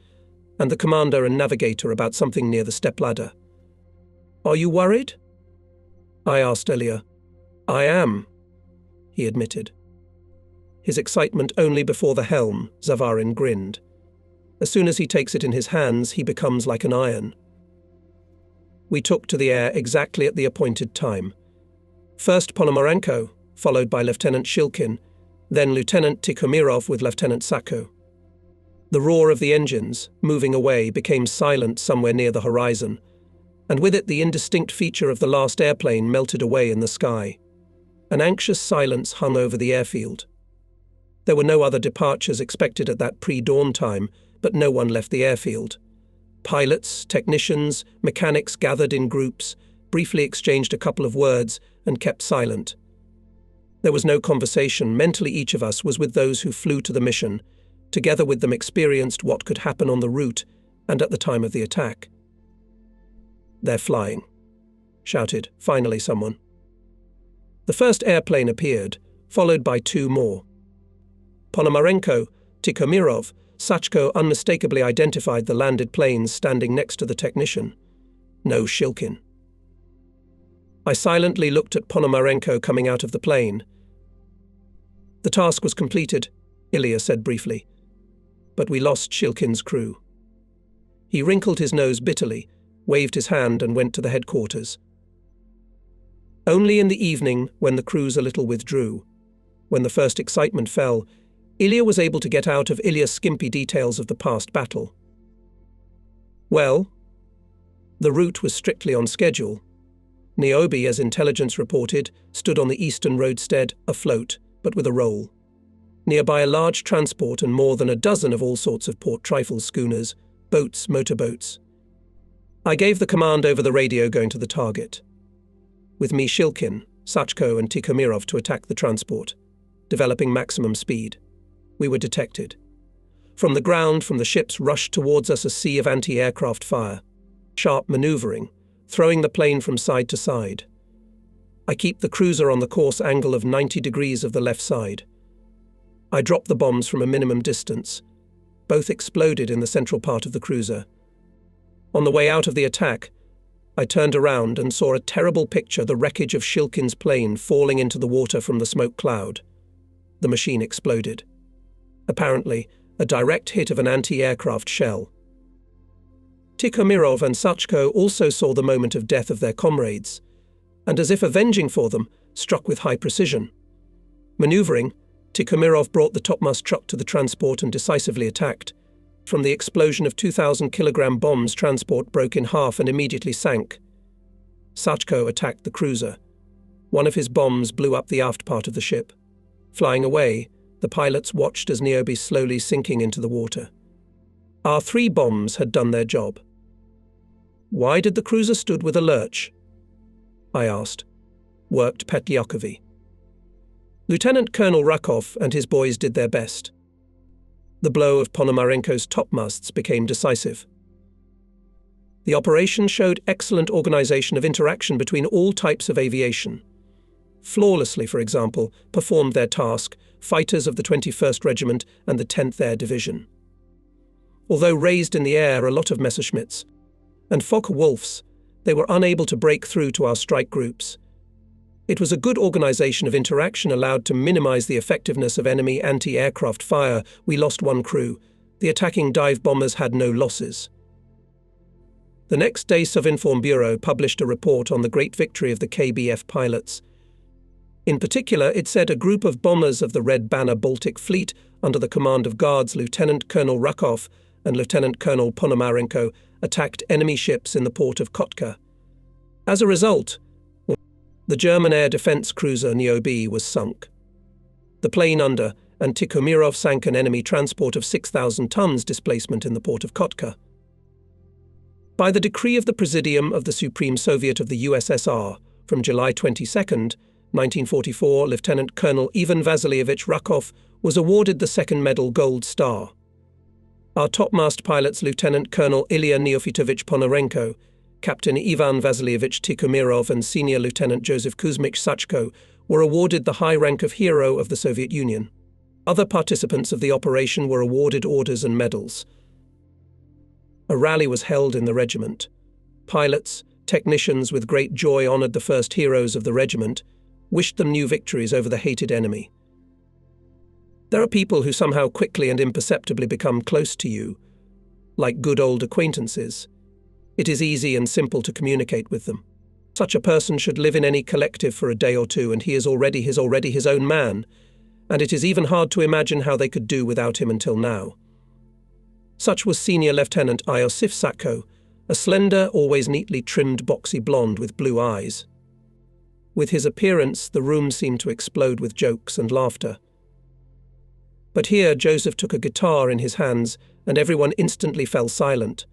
and the commander and navigator about something near the stepladder. Are you worried? I asked Ilya. I am, he admitted. His excitement only before the helm, Zavarin grinned. As soon as he takes it in his hands, he becomes like an iron. We took to the air exactly at the appointed time. First Ponomarenko, followed by Lieutenant Shilkin, then Lieutenant Tikhomirov with Lieutenant Sako. The roar of the engines, moving away, became silent somewhere near the horizon, and with it the indistinct feature of the last airplane melted away in the sky. An anxious silence hung over the airfield. There were no other departures expected at that pre-dawn time, but no one left the airfield. Pilots, technicians, mechanics gathered in groups, briefly exchanged a couple of words, and kept silent. There was no conversation. Mentally, each of us was with those who flew to the mission. Together with them experienced what could happen on the route and at the time of the attack. "They're flying," shouted, finally, someone. The first airplane appeared, followed by two more. Ponomarenko, Tikhomirov, Sachko unmistakably identified the landed planes standing next to the technician. No Shilkin. I silently looked at Ponomarenko coming out of the plane. "The task was completed," Ilya said briefly, "but we lost Shilkin's crew." He wrinkled his nose bitterly, waved his hand and went to the headquarters. Only in the evening, when the crews a little withdrew, when the first excitement fell, Ilya was able to get out of Ilya skimpy details of the past battle. Well, the route was strictly on schedule. Niobe, as intelligence reported, stood on the eastern roadstead, afloat, but with a roll. Nearby a large transport and more than a dozen of all sorts of port trifle schooners, boats, motorboats. I gave the command over the radio going to the target. With me Shilkin, Sachko and Tikhomirov to attack the transport, developing maximum speed. We were detected. From the ground, from the ships rushed towards us a sea of anti-aircraft fire. Sharp maneuvering, throwing the plane from side to side. I keep the cruiser on the course angle of 90 degrees of the left side. I drop the bombs from a minimum distance. Both exploded in the central part of the cruiser. On the way out of the attack, I turned around and saw a terrible picture, the wreckage of Shilkin's plane falling into the water from the smoke cloud. The machine exploded. Apparently, a direct hit of an anti-aircraft shell. Tikhomirov and Sachko also saw the moment of death of their comrades, and as if avenging for them, struck with high precision. Maneuvering, Tikhomirov brought the topmast truck to the transport and decisively attacked. From the explosion of 2,000-kilogram bombs, transport broke in half and immediately sank. Sachko attacked the cruiser. One of his bombs blew up the aft part of the ship. Flying away, the pilots watched as Niobe slowly sinking into the water. Our 3 bombs had done their job. Why did the cruiser stood with a lurch? I asked. Worked Petliakovi. Lieutenant Colonel Rakov and his boys did their best. The blow of Ponomarenko's topmasts became decisive. The operation showed excellent organization of interaction between all types of aviation. Flawlessly, for example, performed their task fighters of the 21st Regiment and the 10th Air Division. Although raised in the air a lot of Messerschmitts and Focke-Wulfs, they were unable to break through to our strike groups. It was a good organization of interaction allowed to minimize the effectiveness of enemy anti-aircraft fire. We lost 1 crew. The attacking dive bombers had no losses. The next day, Sovinform Bureau published a report on the great victory of the KBF pilots. In particular, it said a group of bombers of the Red Banner Baltic Fleet under the command of Guards Lieutenant Colonel Rakov and Lieutenant Colonel Ponomarenko attacked enemy ships in the port of Kotka. As a result, the German air defense cruiser Niobe was sunk. The plane under and Tikhomirov sank an enemy transport of 6,000 tons displacement in the port of Kotka. By the decree of the Presidium of the Supreme Soviet of the USSR from July 22, 1944, Lieutenant Colonel Ivan Vasilievich Rakov was awarded the 2nd Medal Gold Star. Our topmast pilots Lieutenant Colonel Ilya Neofitovich Ponomarenko, Captain Ivan Vasilievich Tikhomirov and Senior Lieutenant Joseph Kuzmich Sachko were awarded the high rank of Hero of the Soviet Union. Other participants of the operation were awarded orders and medals. A rally was held in the regiment. Pilots, technicians with great joy honored the first heroes of the regiment, wished them new victories over the hated enemy. There are people who somehow quickly and imperceptibly become close to you, like good old acquaintances. It is easy and simple to communicate with them. Such a person should live in any collective for a day or two, and he is already his own man, and it is even hard to imagine how they could do without him until now. Such was Senior Lieutenant Iosif Sachko, a slender, always neatly trimmed boxy blonde with blue eyes. With his appearance, the room seemed to explode with jokes and laughter. But here Joseph took a guitar in his hands, and everyone instantly fell silent.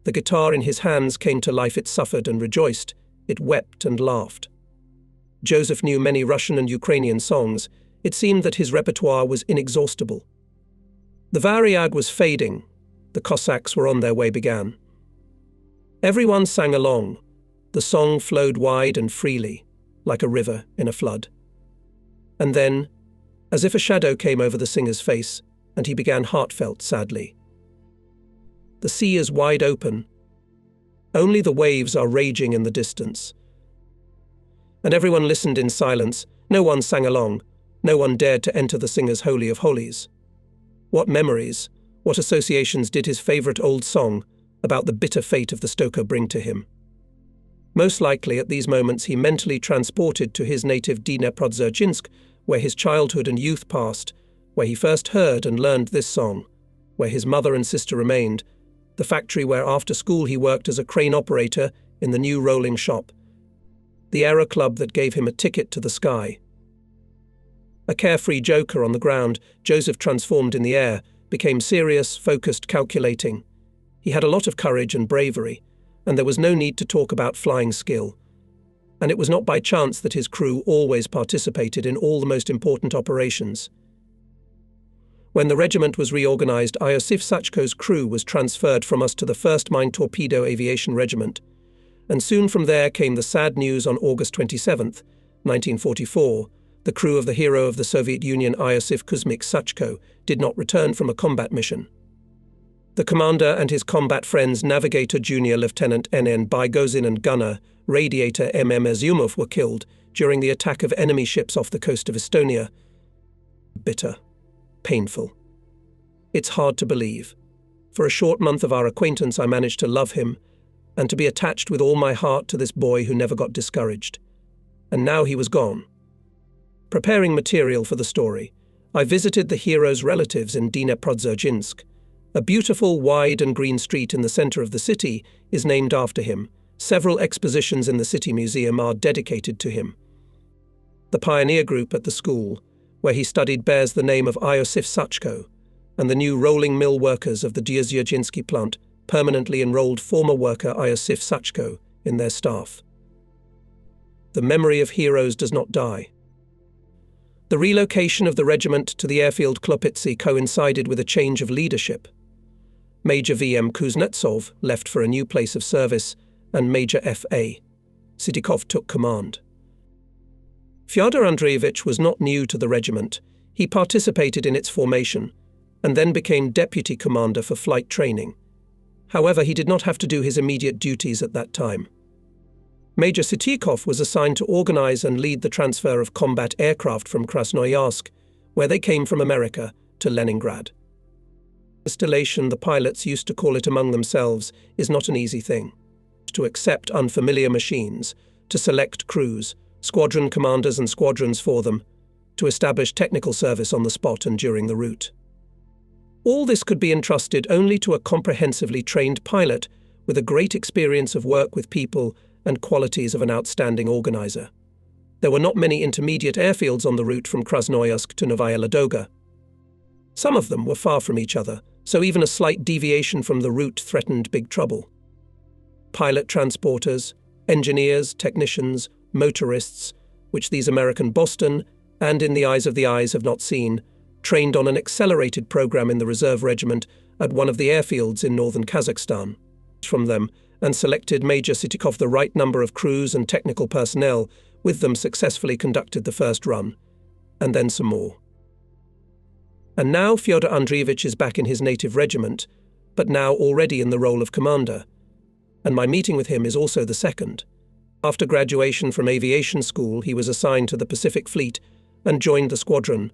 The guitar in his hands came to life. It suffered and rejoiced. It wept and laughed. Joseph knew many Russian and Ukrainian songs. It seemed that his repertoire was inexhaustible. The Variag was fading. The Cossacks were on their way began. Everyone sang along. The song flowed wide and freely, like a river in a flood. And then, as if a shadow came over the singer's face, and he began heartfelt sadly. The sea is wide open. Only the waves are raging in the distance. And everyone listened in silence. No one sang along. No one dared to enter the singer's Holy of Holies. What memories, what associations did his favourite old song about the bitter fate of the stoker bring to him? Most likely at these moments he mentally transported to his native Dneprodzerzhinsk, where his childhood and youth passed, where he first heard and learned this song, where his mother and sister remained, the factory where after school he worked as a crane operator in the new rolling shop, the aero club that gave him a ticket to the sky. A carefree joker on the ground, Joseph transformed in the air, became serious, focused, calculating. He had a lot of courage and bravery, and there was no need to talk about flying skill. And it was not by chance that his crew always participated in all the most important operations. When the regiment was reorganized, Iosif Sachko's crew was transferred from us to the 1st Mine Torpedo Aviation Regiment, and soon from there came the sad news on August 27th, 1944, the crew of the hero of the Soviet Union Iosif Kuzmik Sachko did not return from a combat mission. The commander and his combat friends, Navigator Junior Lieutenant N.N. Baigozin and gunner, Radiator M.M. Azumov, were killed during the attack of enemy ships off the coast of Estonia. Bitter. Painful. It's hard to believe. For a short month of our acquaintance I managed to love him, and to be attached with all my heart to this boy who never got discouraged. And now he was gone. Preparing material for the story, I visited the hero's relatives in Dneprodzerzhinsk. A beautiful, wide and green street in the center of the city is named after him. Several expositions in the city museum are dedicated to him. The pioneer group at the school, where he studied, bears the name of Iosif Sachko, and the new rolling mill workers of the Dzierżyński plant permanently enrolled former worker Iosif Sachko in their staff. The memory of heroes does not die. The relocation of the regiment to the airfield Klopitsi coincided with a change of leadership. Major V.M. Kuznetsov left for a new place of service, and Major F.A. Sitikov took command. Fyodor Andreevich was not new to the regiment. He participated in its formation, and then became deputy commander for flight training. However, he did not have to do his immediate duties at that time. Major Sitikov was assigned to organize and lead the transfer of combat aircraft from Krasnoyarsk, where they came from America, to Leningrad. Installation, the pilots used to call it among themselves, is not an easy thing. To accept unfamiliar machines, to select crews, squadron commanders and squadrons for them, to establish technical service on the spot and during the route. All this could be entrusted only to a comprehensively trained pilot with a great experience of work with people and qualities of an outstanding organizer. There were not many intermediate airfields on the route from Krasnoyarsk to Novaya Ladoga. Some of them were far from each other, so even a slight deviation from the route threatened big trouble. Pilot transporters, engineers, technicians, motorists, which these American Boston, and in the eyes of the eyes have not seen, trained on an accelerated program in the reserve regiment at one of the airfields in northern Kazakhstan. From them, and selected Major Sitikov the right number of crews and technical personnel, with them successfully conducted the first run, and then some more. And now Fyodor Andreevich is back in his native regiment, but now already in the role of commander, and my meeting with him is also the second. After graduation from aviation school, he was assigned to the Pacific Fleet and joined the squadron,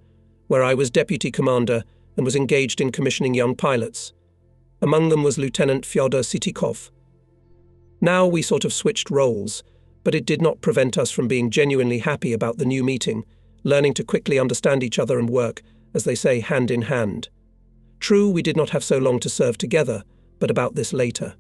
where I was deputy commander and was engaged in commissioning young pilots. Among them was Lieutenant Fyodor Sitikov. Now we sort of switched roles, but it did not prevent us from being genuinely happy about the new meeting, learning to quickly understand each other and work, as they say, hand in hand. True, we did not have so long to serve together, but about this later.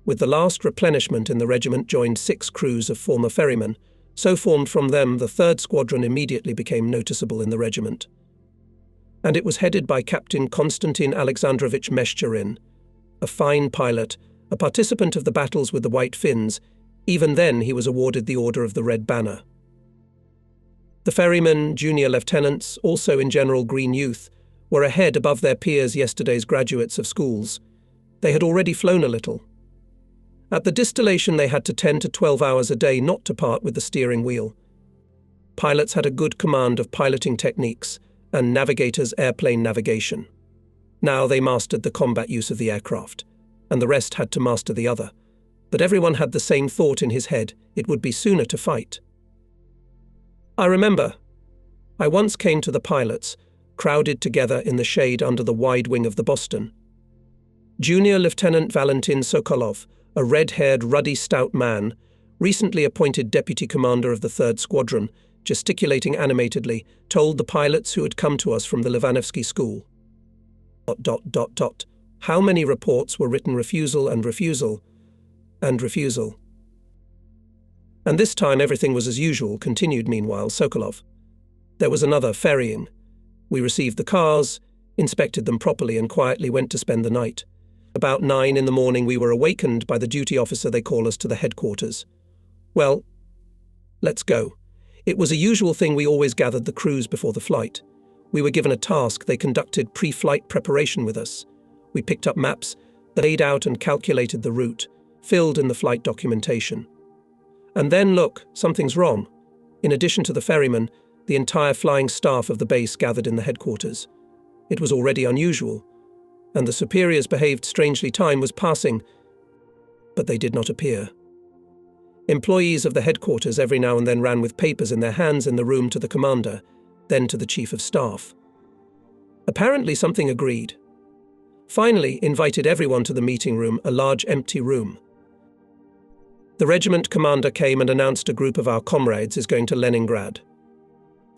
With the last replenishment in the regiment joined 6 crews of former ferrymen. So formed from them, the 3rd Squadron immediately became noticeable in the regiment. and it was headed by Captain Konstantin Alexandrovich Meshcherin, a fine pilot, a participant of the battles with the White Finns. Even then he was awarded the Order of the Red Banner. The ferrymen, junior lieutenants, also in general green youth, were ahead above their peers, yesterday's graduates of schools. They had already flown a little. At the distillation they had to 10 to 12 hours a day not to part with the steering wheel. Pilots had a good command of piloting techniques and navigators airplane navigation. Now they mastered the combat use of the aircraft, and the rest had to master the other. But everyone had the same thought in his head: it would be sooner to fight. I remember, I once came to the pilots, crowded together in the shade under the wide wing of the Boston. Junior Lieutenant Valentin Sokolov, a red-haired, ruddy, stout man, recently appointed deputy commander of the 3rd Squadron, gesticulating animatedly, told the pilots who had come to us from the Livanevsky school. ... How many reports were written refusal and refusal and refusal. And this time everything was as usual, continued meanwhile Sokolov. There was another ferrying. We received the cars, inspected them properly, and quietly went to spend the night. About 9 in the morning we were awakened by the duty officer. They call us to the headquarters. Well, let's go. It was a usual thing. We always gathered the crews before the flight. We were given a task. They conducted pre-flight preparation with us. We picked up maps that laid out and calculated the route, filled in the flight documentation. And then look, something's wrong. In addition to the ferryman, the entire flying staff of the base gathered in the headquarters. It was already unusual, and the superiors behaved strangely. Time was passing, but they did not appear. Employees of the headquarters every now and then ran with papers in their hands in the room to the commander, then to the chief of staff. Apparently something agreed. Finally invited everyone to the meeting room, a large empty room. The regiment commander came and announced a group of our comrades is going to Leningrad.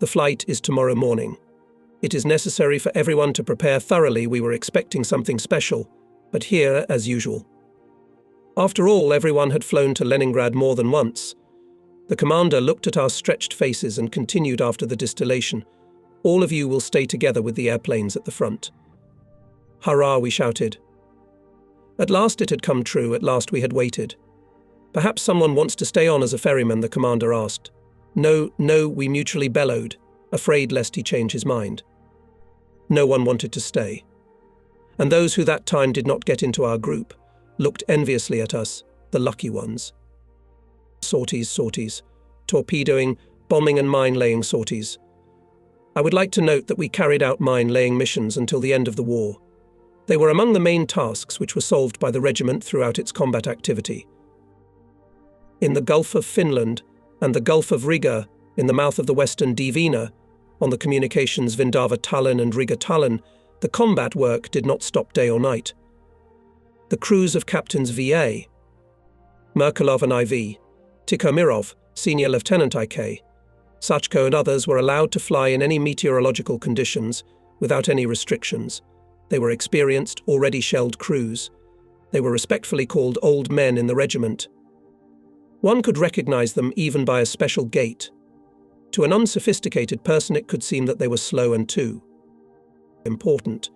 The flight is tomorrow morning. It is necessary for everyone to prepare thoroughly. We were expecting something special, but here as usual. After all, everyone had flown to Leningrad more than once. The commander looked at our stretched faces and continued after the distillation. All of you will stay together with the airplanes at the front. Hurrah, we shouted. At last it had come true. At last we had waited. Perhaps someone wants to stay on as a ferryman, the commander asked. No, no, we mutually bellowed, afraid lest he change his mind. No one wanted to stay. And those who that time did not get into our group looked enviously at us, the lucky ones. Sorties, torpedoing, bombing and mine-laying sorties. I would like to note that we carried out mine-laying missions until the end of the war. They were among the main tasks which were solved by the regiment throughout its combat activity. In the Gulf of Finland and the Gulf of Riga, in the mouth of the western Divina, on the communications Vindava-Tallinn and Riga-Tallinn, the combat work did not stop day or night. The crews of Captains V.A., Merkulov and I.V., Tikhomirov, Senior Lieutenant I.K., Sachko and others were allowed to fly in any meteorological conditions without any restrictions. They were experienced, already shelled crews. They were respectfully called old men in the regiment. One could recognize them even by a special gait. To an unsophisticated person it could seem that they were slow and too important.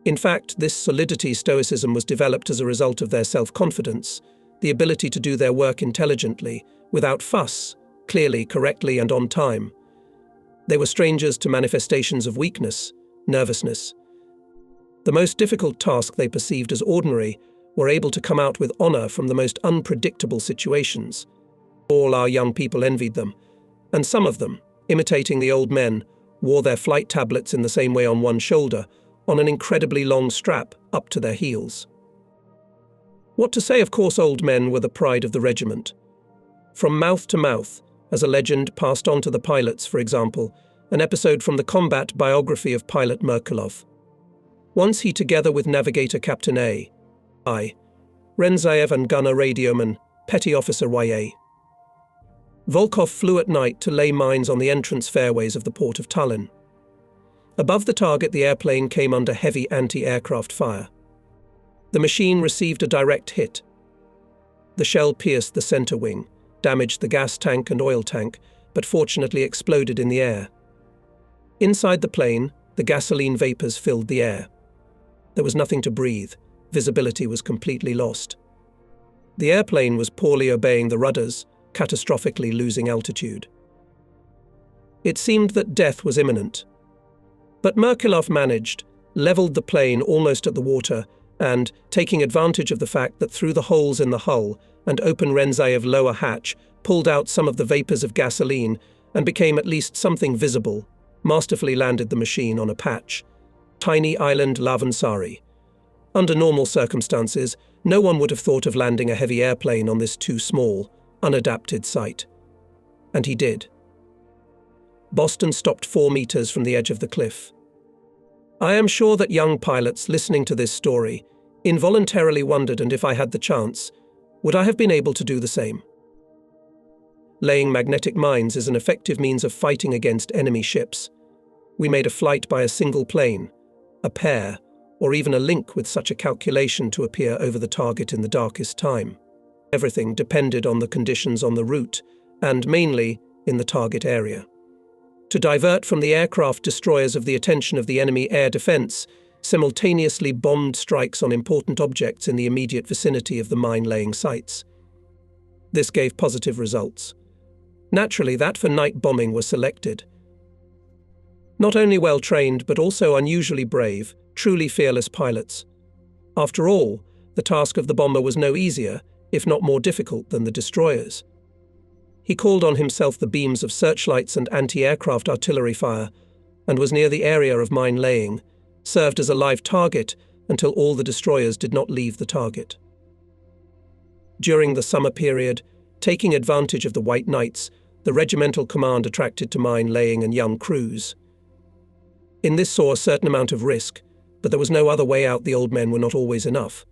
In fact, this solidity stoicism was developed as a result of their self-confidence, the ability to do their work intelligently, without fuss, clearly, correctly, and on time. They were strangers to manifestations of weakness, nervousness. The most difficult task they perceived as ordinary were able to come out with honor from the most unpredictable situations. All our young people envied them, and some of them, imitating the old men, wore their flight tablets in the same way on one shoulder, on an incredibly long strap up to their heels. What to say, of course, old men were the pride of the regiment. From mouth to mouth, as a legend passed on to the pilots, for example, an episode from the combat biography of pilot Merkulov. Once he, together with navigator Captain A. I. Renzaev and gunner radioman, Petty Officer Y.A. Volkov flew at night to lay mines on the entrance fairways of the port of Tallinn. Above the target, the airplane came under heavy anti-aircraft fire. The machine received a direct hit. The shell pierced the center wing, damaged the gas tank and oil tank, but fortunately exploded in the air. Inside the plane, The gasoline vapors filled the air. There was nothing to breathe. Visibility was completely lost. The airplane was poorly obeying the rudders, catastrophically losing altitude. It seemed that death was imminent. But Merkulov managed, leveled the plane almost at the water, and, taking advantage of the fact that through the holes in the hull and open Renzaev lower hatch, pulled out some of the vapors of gasoline and became at least something visible, masterfully landed the machine on a patch. Tiny island Lavansari. Under normal circumstances, no one would have thought of landing a heavy airplane on this too small, unadapted site. And he did. Boston stopped 4 meters from the edge of the cliff. I am sure that young pilots listening to this story involuntarily wondered, and if I had the chance, would I have been able to do the same? Laying magnetic mines is an effective means of fighting against enemy ships. We made a flight by a single plane, a pair, or even a link with such a calculation to appear over the target in the darkest time. Everything depended on the conditions on the route, and mainly in the target area. To divert from the aircraft destroyers of the attention of the enemy air defense, simultaneously bombed strikes on important objects in the immediate vicinity of the mine-laying sites. This gave positive results. Naturally, that for night bombing was selected. Not only well-trained, but also unusually brave, truly fearless pilots. After all, the task of the bomber was no easier, if not more difficult, than the destroyers. He called on himself the beams of searchlights and anti-aircraft artillery fire, and was near the area of mine laying, served as a live target until all the destroyers did not leave the target. During the summer period, taking advantage of the white nights, the regimental command attracted to mine laying and young crews. In this saw a certain amount of risk, but there was no other way out. The old men were not always enough.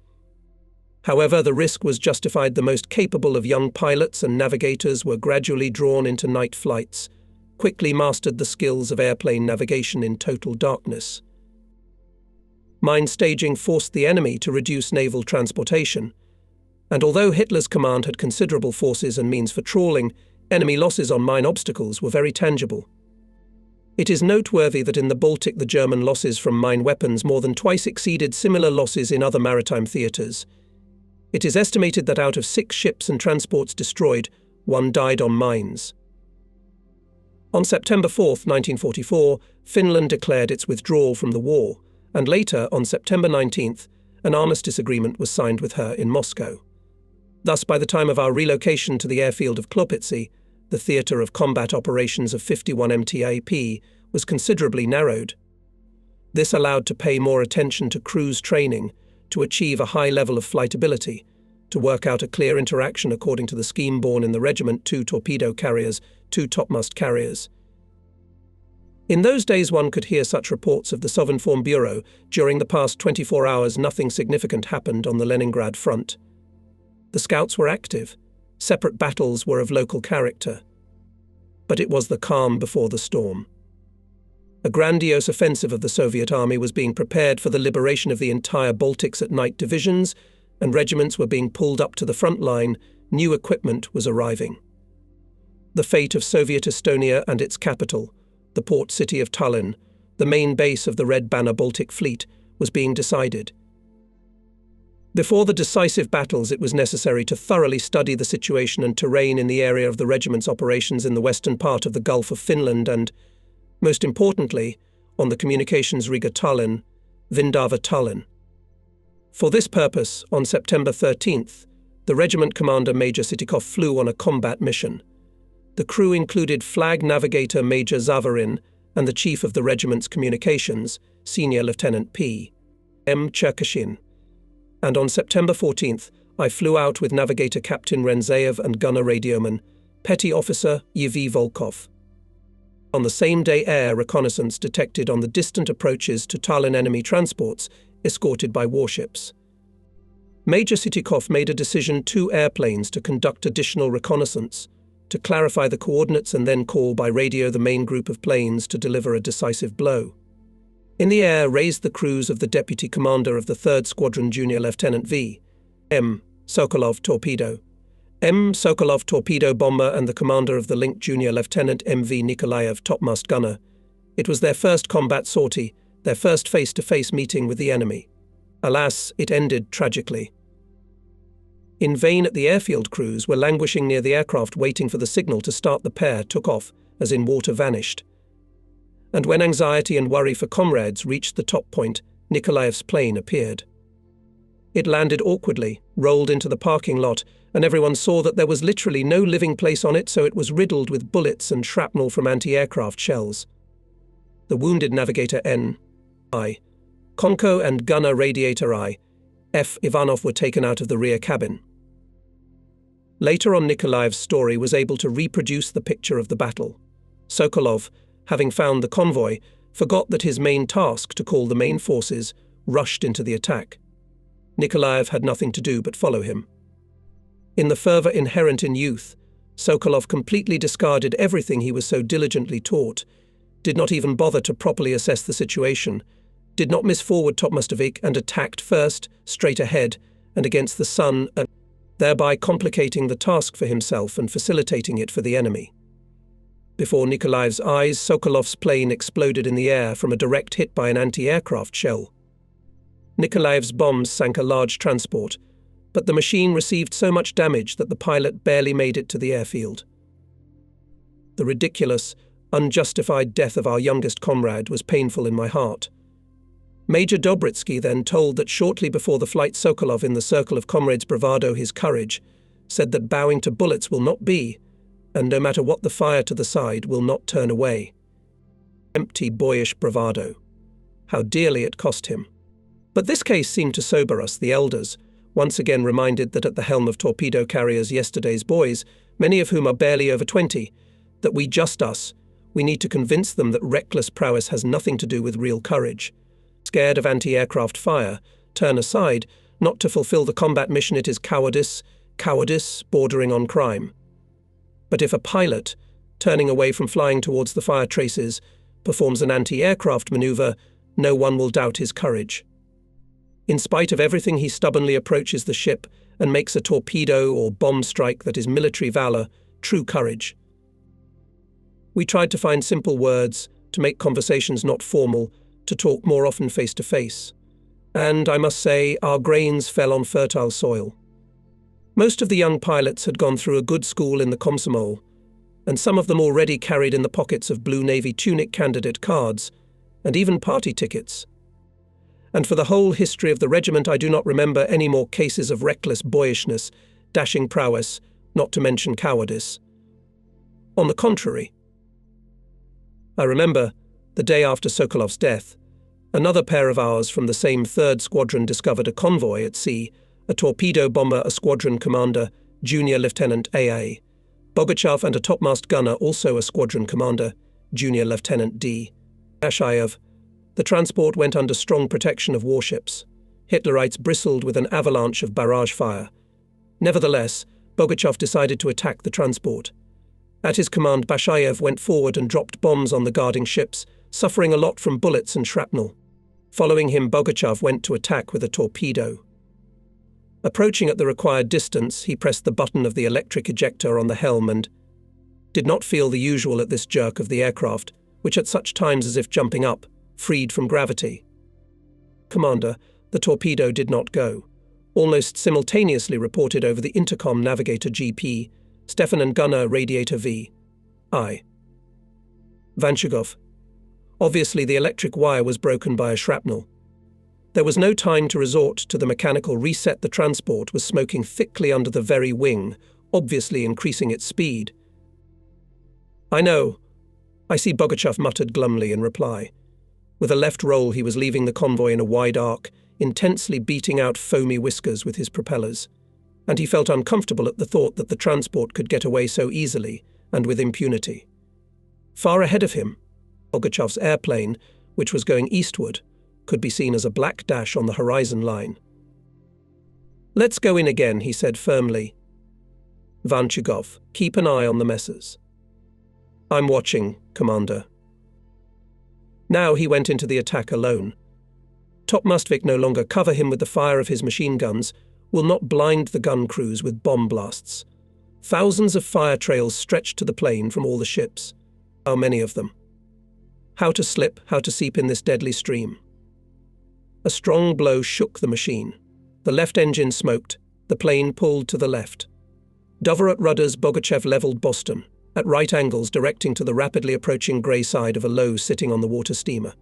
However, the risk was justified. The most capable of young pilots and navigators were gradually drawn into night flights, quickly mastered the skills of airplane navigation in total darkness. Mine staging forced the enemy to reduce naval transportation, and although Hitler's command had considerable forces and means for trawling, enemy losses on mine obstacles were very tangible. It is noteworthy that in the Baltic the German losses from mine weapons more than twice exceeded similar losses in other maritime theatres. It is estimated that out of 6 ships and transports destroyed, 1 died on mines. On September 4, 1944, Finland declared its withdrawal from the war, and later, on September 19th, an armistice agreement was signed with her in Moscow. Thus, by the time of our relocation to the airfield of Klopitsi, the theatre of combat operations of 51 MTIP was considerably narrowed. This allowed to pay more attention to cruise training, to achieve a high level of flightability, to work out a clear interaction according to the scheme born in the regiment: 2 torpedo carriers, 2 topmast carriers. In those days one could hear such reports of the Sovinform Bureau: during the past 24 hours nothing significant happened on the Leningrad front. The scouts were active. Separate battles were of local character. But it was the calm before the storm. A grandiose offensive of the Soviet army was being prepared for the liberation of the entire Baltics at night. Divisions and regiments were being pulled up to the front line. New equipment was arriving. The fate of Soviet Estonia and its capital, the port city of Tallinn, the main base of the Red Banner Baltic Fleet, was being decided. Before the decisive battles, it was necessary to thoroughly study the situation and terrain in the area of the regiment's operations in the western part of the Gulf of Finland and, most importantly, on the communications Riga-Tallinn, Vindava-Tallinn. For this purpose, on September 13th, the regiment commander Major Sitikov flew on a combat mission. The crew included Flag Navigator Major Zavarin and the chief of the regiment's communications, Senior Lieutenant P. M. Cherkashin. And on September 14th, I flew out with Navigator Captain Renzaev and gunner radioman, Petty Officer Yevgeny Volkov. On the same day, air reconnaissance detected on the distant approaches to Tallinn enemy transports, escorted by warships. Major Sitikov made a decision: 2 airplanes to conduct additional reconnaissance, to clarify the coordinates and then call by radio the main group of planes to deliver a decisive blow. In the air raised the crews of the Deputy Commander of the 3rd Squadron Junior Lieutenant V. M. Sokolov Torpedo, M. Sokolov Torpedo Bomber, and the Commander of the Link Junior Lieutenant M.V. Nikolaev Topmast Gunner, It was their first combat sortie, their first face-to-face meeting with the enemy. Alas, it ended tragically. In vain at the airfield, crews were languishing near the aircraft waiting for the signal to start. The pair took off as in water vanished. And when anxiety and worry for comrades reached the top point, Nikolaev's plane appeared. It landed awkwardly, rolled into the parking lot, and everyone saw that there was literally no living place on it, so it was riddled with bullets and shrapnel from anti-aircraft shells. The wounded navigator N.I., Konko and gunner radiator I.F. Ivanov were taken out of the rear cabin. Later on, Nikolaev's story was able to reproduce the picture of the battle. Sokolov, having found the convoy, forgot that his main task to call the main forces rushed into the attack. Nikolaev had nothing to do but follow him. In the fervour inherent in youth, Sokolov completely discarded everything he was so diligently taught, did not even bother to properly assess the situation, did not miss forward topmostovik, and attacked first, straight ahead, and against the sun, thereby complicating the task for himself and facilitating it for the enemy. Before Nikolaev's eyes, Sokolov's plane exploded in the air from a direct hit by an anti-aircraft shell. Nikolaev's bombs sank a large transport, but the machine received so much damage that the pilot barely made it to the airfield. The ridiculous, unjustified death of our youngest comrade was painful in my heart. Major Dobritsky then told that shortly before the flight, Sokolov, in the circle of comrades' bravado, his courage, said that bowing to bullets will not be, and no matter what the fire to the side, will not turn away. Empty, boyish bravado. How dearly it cost him. But this case seemed to sober us, the elders, once again reminded that at the helm of torpedo carriers yesterday's boys, many of whom are barely over 20, that we need to convince them that reckless prowess has nothing to do with real courage. Scared of anti-aircraft fire, turn aside, not to fulfill the combat mission. It is cowardice bordering on crime. But if a pilot, turning away from flying towards the fire traces, performs an anti-aircraft maneuver, no one will doubt his courage. In spite of everything, he stubbornly approaches the ship and makes a torpedo or bomb strike that is military valor, true courage. We tried to find simple words, to make conversations not formal, to talk more often face to face. And, I must say, our grains fell on fertile soil. Most of the young pilots had gone through a good school in the Komsomol, and some of them already carried in the pockets of Blue Navy tunic candidate cards, and even party tickets. And for the whole history of the regiment, I do not remember any more cases of reckless boyishness, dashing prowess, not to mention cowardice. On the contrary, I remember, the day after Sokolov's death, another pair of ours from the same 3rd Squadron discovered a convoy at sea, a torpedo bomber, a squadron commander, Junior Lieutenant A.A., Bogachev, and a topmast gunner, also a squadron commander, Junior Lieutenant D. Bashayev. The transport went under strong protection of warships. Hitlerites bristled with an avalanche of barrage fire. Nevertheless, Bogachev decided to attack the transport. At his command, Bashayev went forward and dropped bombs on the guarding ships, suffering a lot from bullets and shrapnel. Following him, Bogachev went to attack with a torpedo. Approaching at the required distance, he pressed the button of the electric ejector on the helm and did not feel the usual at this jerk of the aircraft, which at such times as if jumping up, freed from gravity. Commander, the torpedo did not go. Almost simultaneously reported over the intercom navigator GP, Stefan and gunner radiator V. I. Vanchugov. Obviously the electric wire was broken by a shrapnel. There was no time to resort to the mechanical reset. The transport was smoking thickly under the very wing, obviously increasing its speed. I know. I see, Bogachev muttered glumly in reply. With a left roll, he was leaving the convoy in a wide arc, intensely beating out foamy whiskers with his propellers, and he felt uncomfortable at the thought that the transport could get away so easily and with impunity. Far ahead of him, Bogachev's airplane, which was going eastward, could be seen as a black dash on the horizon line. "Let's go in again," he said firmly. "Vanchugov, keep an eye on the messers." "I'm watching, Commander." Now he went into the attack alone. Topmostovik no longer cover him with the fire of his machine guns, will not blind the gun crews with bomb blasts. Thousands of fire trails stretched to the plain from all the ships. How many of them? How to slip, how to seep in this deadly stream. A strong blow shook the machine. The left engine smoked. The plane pulled to the left. Dover at rudders, Bogachev leveled Boston, at right angles directing to the rapidly approaching grey side of a low sitting on the water steamer.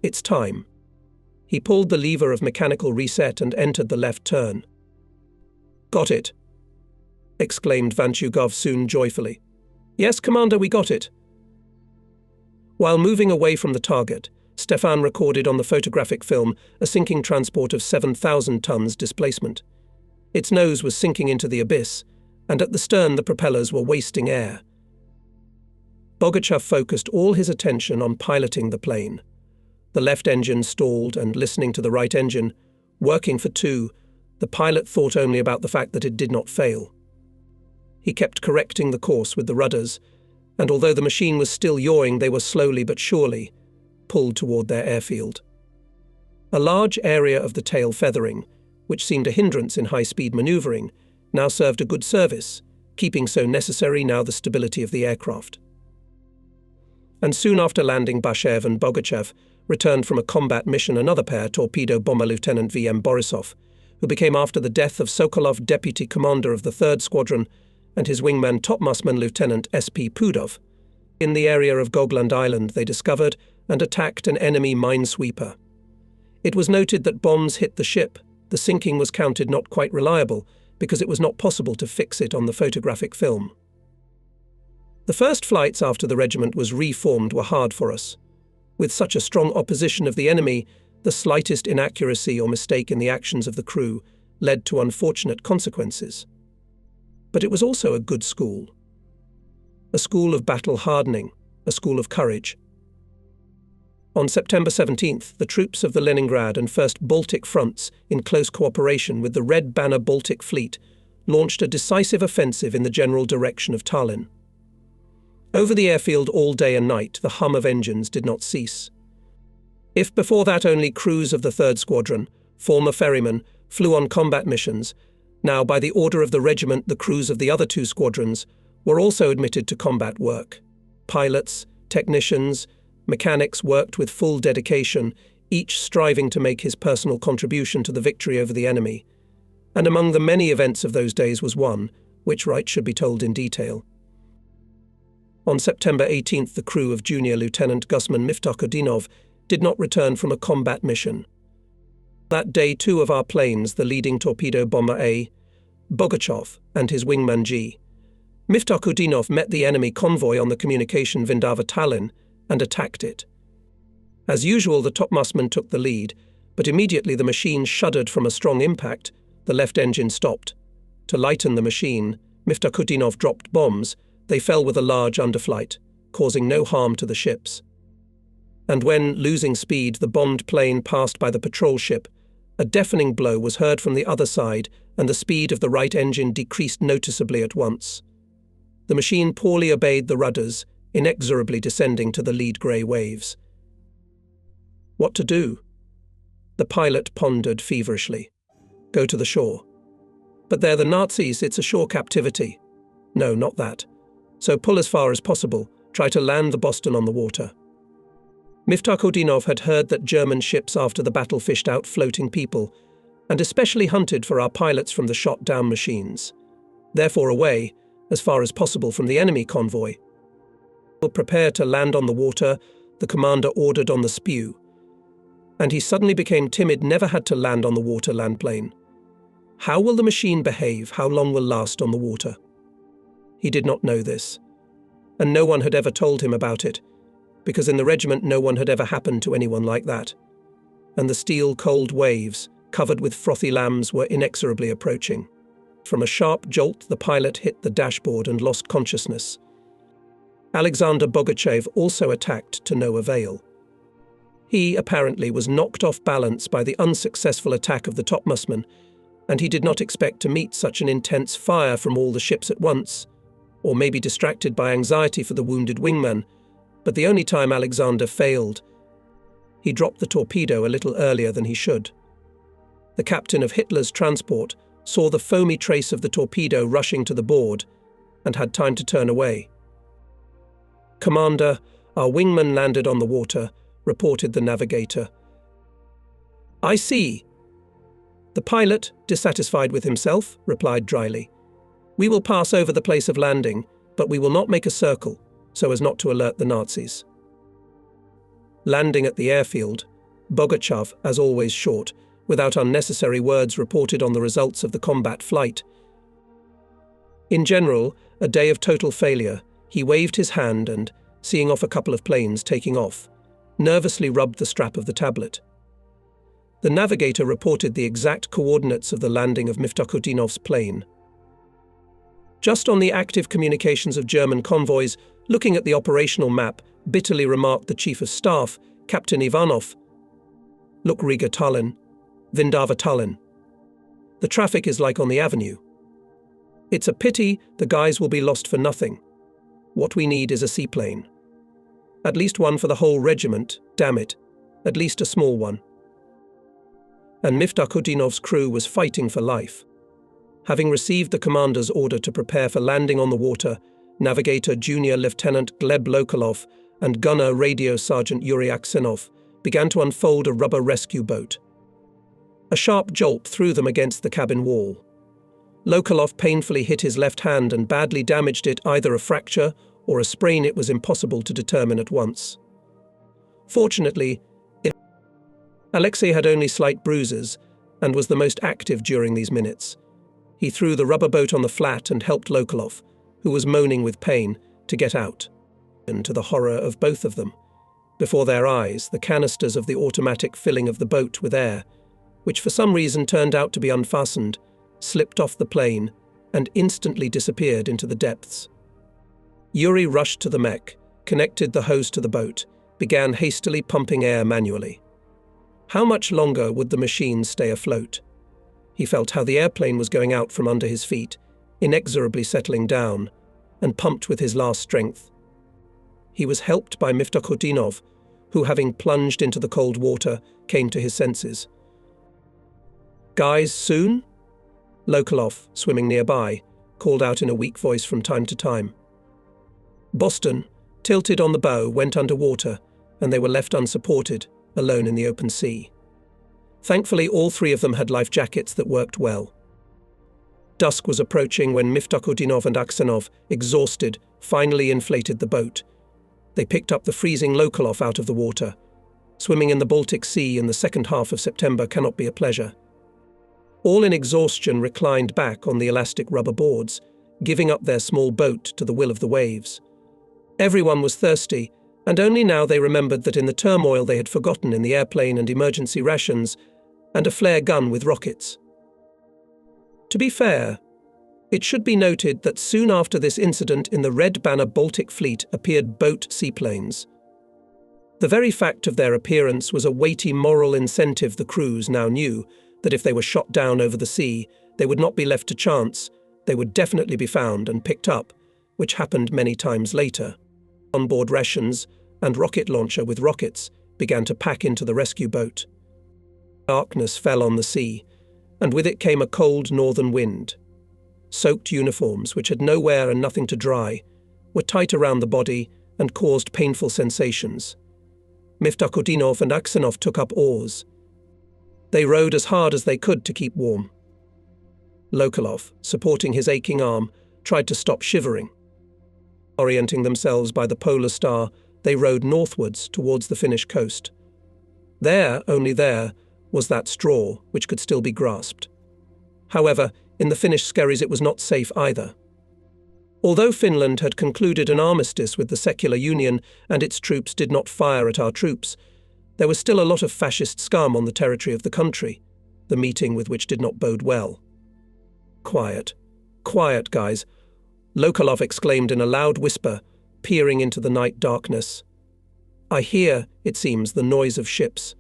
It's time. He pulled the lever of mechanical reset and entered the left turn. Got it, exclaimed Vanchugov soon joyfully. Yes, Commander, we got it. While moving away from the target, Stefan recorded on the photographic film a sinking transport of 7,000 tons displacement. Its nose was sinking into the abyss, and at the stern the propellers were wasting air. Bogachev focused all his attention on piloting the plane. The left engine stalled, and listening to the right engine, working for two, the pilot thought only about the fact that it did not fail. He kept correcting the course with the rudders, and although the machine was still yawing, they were slowly but surely pulled toward their airfield. A large area of the tail feathering, which seemed a hindrance in high-speed maneuvering, now served a good service, keeping so necessary now the stability of the aircraft. And soon after landing, Bashev and Bogachev returned from a combat mission another pair, torpedo bomber Lieutenant V.M. Borisov, who became after the death of Sokolov deputy commander of the 3rd Squadron, and his wingman topmastman Lieutenant S.P. Pudov. In the area of Gogland Island they discovered and attacked an enemy minesweeper. It was noted that bombs hit the ship. The sinking was counted not quite reliable because it was not possible to fix it on the photographic film. The first flights after the regiment was reformed were hard for us. With such a strong opposition of the enemy, the slightest inaccuracy or mistake in the actions of the crew led to unfortunate consequences. But it was also a good school. A school of battle hardening, a school of courage. On September 17th, the troops of the Leningrad and First Baltic Fronts, in close cooperation with the Red Banner Baltic Fleet, launched a decisive offensive in the general direction of Tallinn. Over the airfield all day and night, the hum of engines did not cease. If before that only crews of the 3rd Squadron, former ferrymen, flew on combat missions, now by the order of the regiment the crews of the other 2 squadrons were also admitted to combat work. Pilots, technicians, mechanics worked with full dedication, each striving to make his personal contribution to the victory over the enemy. And among the many events of those days was one, which right should be told in detail. On September 18th, the crew of Junior Lieutenant Gusman Miftakhodinov did not return from a combat mission. That day 2 of our planes, the leading torpedo bomber A, Bogachev, and his wingman G, Miftakhodinov met the enemy convoy on the communication Vindava Tallinn and attacked it. As usual, the topmastman took the lead, but immediately the machine shuddered from a strong impact. The left engine stopped. To lighten the machine, Miftakhodinov dropped bombs. They fell with a large underflight, causing no harm to the ships. And when, losing speed, the bombed plane passed by the patrol ship, a deafening blow was heard from the other side, and the speed of the right engine decreased noticeably at once. The machine poorly obeyed the rudders, inexorably descending to the lead grey waves. What to do? The pilot pondered feverishly. Go to the shore. But they're the Nazis, it's a shore captivity. No, not that. So pull as far as possible, try to land the Boston on the water. Miftakhodinov had heard that German ships after the battle fished out floating people, and especially hunted for our pilots from the shot-down machines. Therefore away, as far as possible from the enemy convoy. Prepare to land on the water, the commander ordered on the spew. And he suddenly became timid, never had to land on the water land plane. How will the machine behave? How long will last on the water? He did not know this, and no one had ever told him about it, because in the regiment no one had ever happened to anyone like that. And the steel-cold waves, covered with frothy lambs, were inexorably approaching. From a sharp jolt, the pilot hit the dashboard and lost consciousness. Alexander Bogachev also attacked to no avail. He, apparently, was knocked off balance by the unsuccessful attack of the topmastman, and he did not expect to meet such an intense fire from all the ships at once, or maybe distracted by anxiety for the wounded wingman. But the only time Alexander failed, he dropped the torpedo a little earlier than he should. The captain of Hitler's transport saw the foamy trace of the torpedo rushing to the board and had time to turn away. Commander, Our wingman landed on the water, reported the navigator. I see. The pilot, dissatisfied with himself, replied dryly. We will pass over the place of landing, but we will not make a circle, so as not to alert the Nazis. Landing at the airfield, Bogachev, as always short, without unnecessary words, reported on the results of the combat flight. In general, a day of total failure. He waved his hand and, seeing off a couple of planes taking off, nervously rubbed the strap of the tablet. The navigator reported the exact coordinates of the landing of Miftakhudinov's plane. Just on the active communications of German convoys, looking at the operational map, bitterly remarked the Chief of Staff, Captain Ivanov. Look, Riga Tallinn, Vindava Tallinn. The traffic is like on the avenue. It's a pity the guys will be lost for nothing. What we need is a seaplane. At least one for the whole regiment, damn it, at least a small one. And Miftakhudinov's crew was fighting for life. Having received the commander's order to prepare for landing on the water, Navigator Junior Lieutenant Gleb Lokolov and Gunner Radio Sergeant Yuri Aksenov began to unfold a rubber rescue boat. A sharp jolt threw them against the cabin wall. Lokolov painfully hit his left hand and badly damaged it, either a fracture or a sprain it was impossible to determine at once. Fortunately, Alexei had only slight bruises and was the most active during these minutes. He threw the rubber boat on the flat and helped Lokolov, who was moaning with pain, to get out. And to the horror of both of them, before their eyes, the canisters of the automatic filling of the boat with air, which for some reason turned out to be unfastened, slipped off the plane and instantly disappeared into the depths. Yuri rushed to the mech, connected the hose to the boat, began hastily pumping air manually. How much longer would the machine stay afloat? He felt how the airplane was going out from under his feet, inexorably settling down, and pumped with his last strength. He was helped by Miftakhudinov, who, having plunged into the cold water, came to his senses. Guys, soon? Lokolov, swimming nearby, called out in a weak voice from time to time. Boston, tilted on the bow, went under water, and they were left unsupported, alone in the open sea. Thankfully, all three of them had life jackets that worked well. Dusk was approaching when Miftakhudinov and Aksenov, exhausted, finally inflated the boat. They picked up the freezing Lokolov out of the water. Swimming in the Baltic Sea in the second half of September cannot be a pleasure. All in exhaustion reclined back on the elastic rubber boards, giving up their small boat to the will of the waves. Everyone was thirsty, and only now they remembered that in the turmoil they had forgotten in the airplane and emergency rations, and a flare gun with rockets. To be fair, it should be noted that soon after this incident in the Red Banner Baltic Fleet appeared boat seaplanes. The very fact of their appearance was a weighty moral incentive. The crews now knew that if they were shot down over the sea, they would not be left to chance, they would definitely be found and picked up, which happened many times later. Onboard rations and rocket launcher with rockets began to pack into the rescue boat. Darkness fell on the sea, and with it came a cold northern wind. Soaked uniforms, which had nowhere and nothing to dry, were tight around the body and caused painful sensations. Miftakhudinov and Aksenov took up oars. They rowed as hard as they could to keep warm. Lokolov, supporting his aching arm, tried to stop shivering. Orienting themselves by the polar star, they rowed northwards towards the Finnish coast. There, only there, was that straw which could still be grasped. However, in the Finnish skerries it was not safe either. Although Finland had concluded an armistice with the secular Union and its troops did not fire at our troops, there was still a lot of fascist scum on the territory of the country, the meeting with which did not bode well. Quiet, quiet, guys, Lokolov exclaimed in a loud whisper, peering into the night darkness. I hear, it seems, the noise of ships.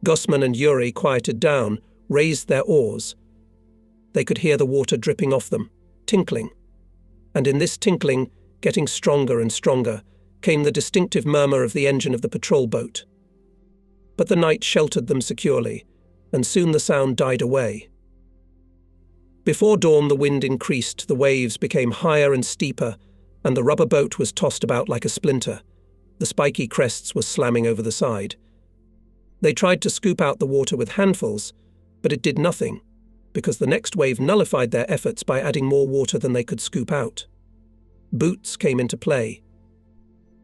Gusman and Yuri quieted down, raised their oars. They could hear the water dripping off them, tinkling. And in this tinkling, getting stronger and stronger, came the distinctive murmur of the engine of the patrol boat. But the night sheltered them securely, and soon the sound died away. Before dawn the wind increased, the waves became higher and steeper, and the rubber boat was tossed about like a splinter. The spiky crests were slamming over the side. They tried to scoop out the water with handfuls, but it did nothing, because the next wave nullified their efforts by adding more water than they could scoop out. Boots came into play.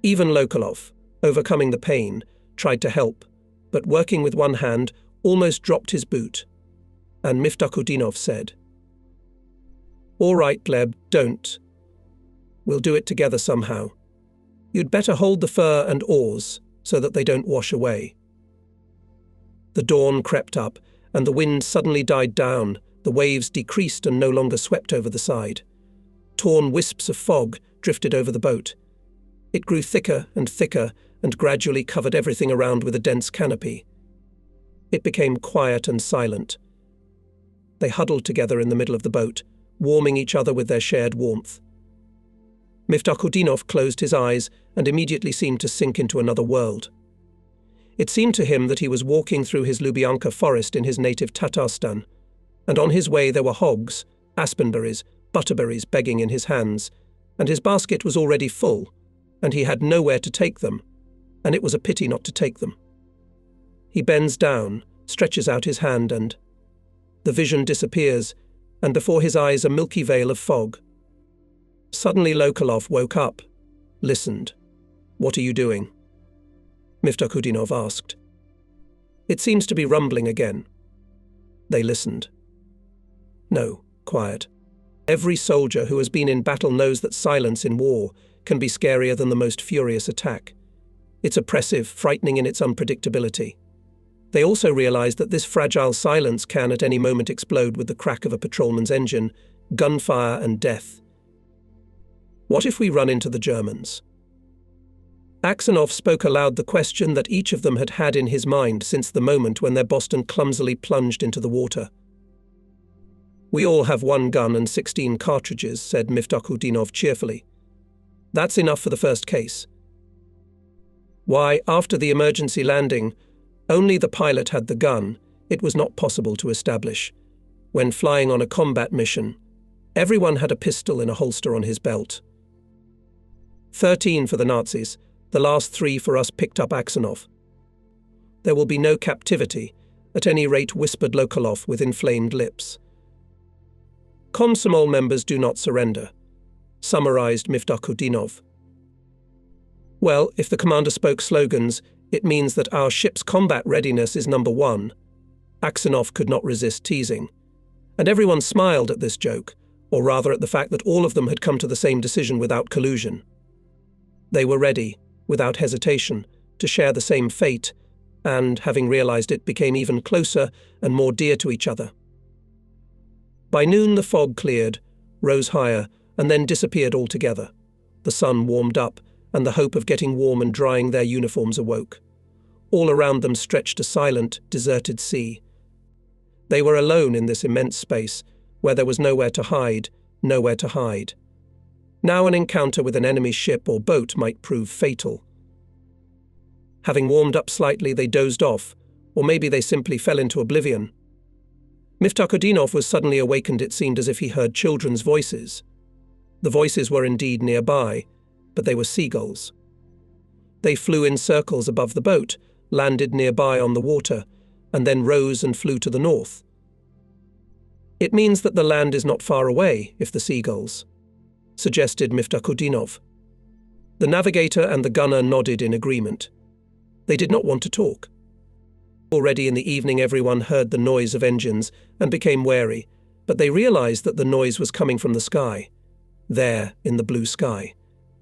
Even Lokolov, overcoming the pain, tried to help, but working with one hand, almost dropped his boot. And Miftakudinov said, "All right, Gleb, don't. We'll do it together somehow. You'd better hold the fur and oars so that they don't wash away." The dawn crept up, and the wind suddenly died down. The waves decreased and no longer swept over the side. Torn wisps of fog drifted over the boat. It grew thicker and gradually covered everything around with a dense canopy. It became quiet and silent. They huddled together in the middle of the boat, warming each other with their shared warmth. Miftakudinov closed his eyes and immediately seemed to sink into another world. It seemed to him that he was walking through his Lubyanka forest in his native Tatarstan, and on his way there were hogs, aspenberries, butterberries begging in his hands, and his basket was already full, and he had nowhere to take them, and it was a pity not to take them. He bends down, stretches out his hand, and the vision disappears, and before his eyes a milky veil of fog. Suddenly Lokolov woke up, listened. "What are you doing?" Miftakudinov asked. "It seems to be rumbling again." They listened. No, quiet. Every soldier who has been in battle knows that silence in war can be scarier than the most furious attack. It's oppressive, frightening in its unpredictability. They also realized that this fragile silence can at any moment explode with the crack of a patrolman's engine, gunfire and death. What if we run into the Germans? Aksionov spoke aloud the question that each of them had had in his mind since the moment when their Boston clumsily plunged into the water. "We all have 1 gun and 16 cartridges," said Miftakudinov cheerfully. "That's enough for the first case." Why, after the emergency landing, only the pilot had the gun, it was not possible to establish. When flying on a combat mission, everyone had a pistol in a holster on his belt. 13 for the Nazis. The last 3 for us, picked up Aksionov. "There will be no captivity, at any rate," whispered Lokolov with inflamed lips. "Komsomol members do not surrender," summarized Miftakudinov. "Well, if the commander spoke slogans, it means that our ship's combat readiness is number 1. Aksionov could not resist teasing. And everyone smiled at this joke, or rather at the fact that all of them had come to the same decision without collusion. They were ready, without hesitation, to share the same fate, and, having realized it, became even closer and more dear to each other. By noon the fog cleared, rose higher, and then disappeared altogether. The sun warmed up, and the hope of getting warm and drying their uniforms awoke. All around them stretched a silent, deserted sea. They were alone in this immense space, where there was nowhere to hide, nowhere to hide. Now an encounter with an enemy ship or boat might prove fatal. Having warmed up slightly, they dozed off, or maybe they simply fell into oblivion. Miftakudinov was suddenly awakened. It seemed as if he heard children's voices. The voices were indeed nearby, but they were seagulls. They flew in circles above the boat, landed nearby on the water, and then rose and flew to the north. "It means that the land is not far away, if the seagulls," suggested Miftakudinov. The navigator and the gunner nodded in agreement. They did not want to talk. Already in the evening everyone heard the noise of engines and became wary, but they realized that the noise was coming from the sky. There, in the blue sky,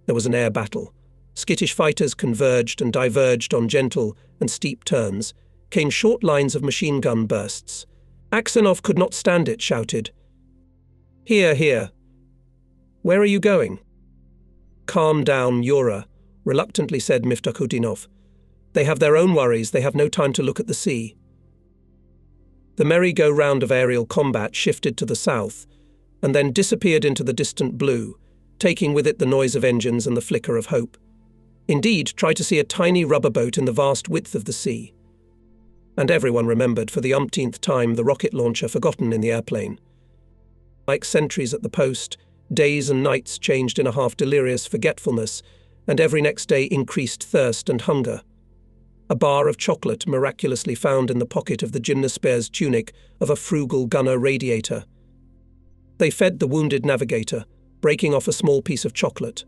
there was an air battle. Skittish fighters converged and diverged on gentle and steep turns. Came short lines of machine gun bursts. Aksionov could not stand it, shouted, "Here, here. Where are you going?" "Calm down, Yura," reluctantly said Miftakudinov. "They have their own worries. They have no time to look at the sea." The merry-go-round of aerial combat shifted to the south, and then disappeared into the distant blue, taking with it the noise of engines and the flicker of hope. Indeed, try to see a tiny rubber boat in the vast width of the sea. And everyone remembered for the umpteenth time the rocket launcher forgotten in the airplane. Like sentries at the post, Days and nights changed in a half-delirious forgetfulness, and every next day increased thirst and hunger. A bar of chocolate miraculously found in the pocket of the gymnospare's tunic of a frugal gunner radiator. They fed the wounded navigator, breaking off a small piece of chocolate.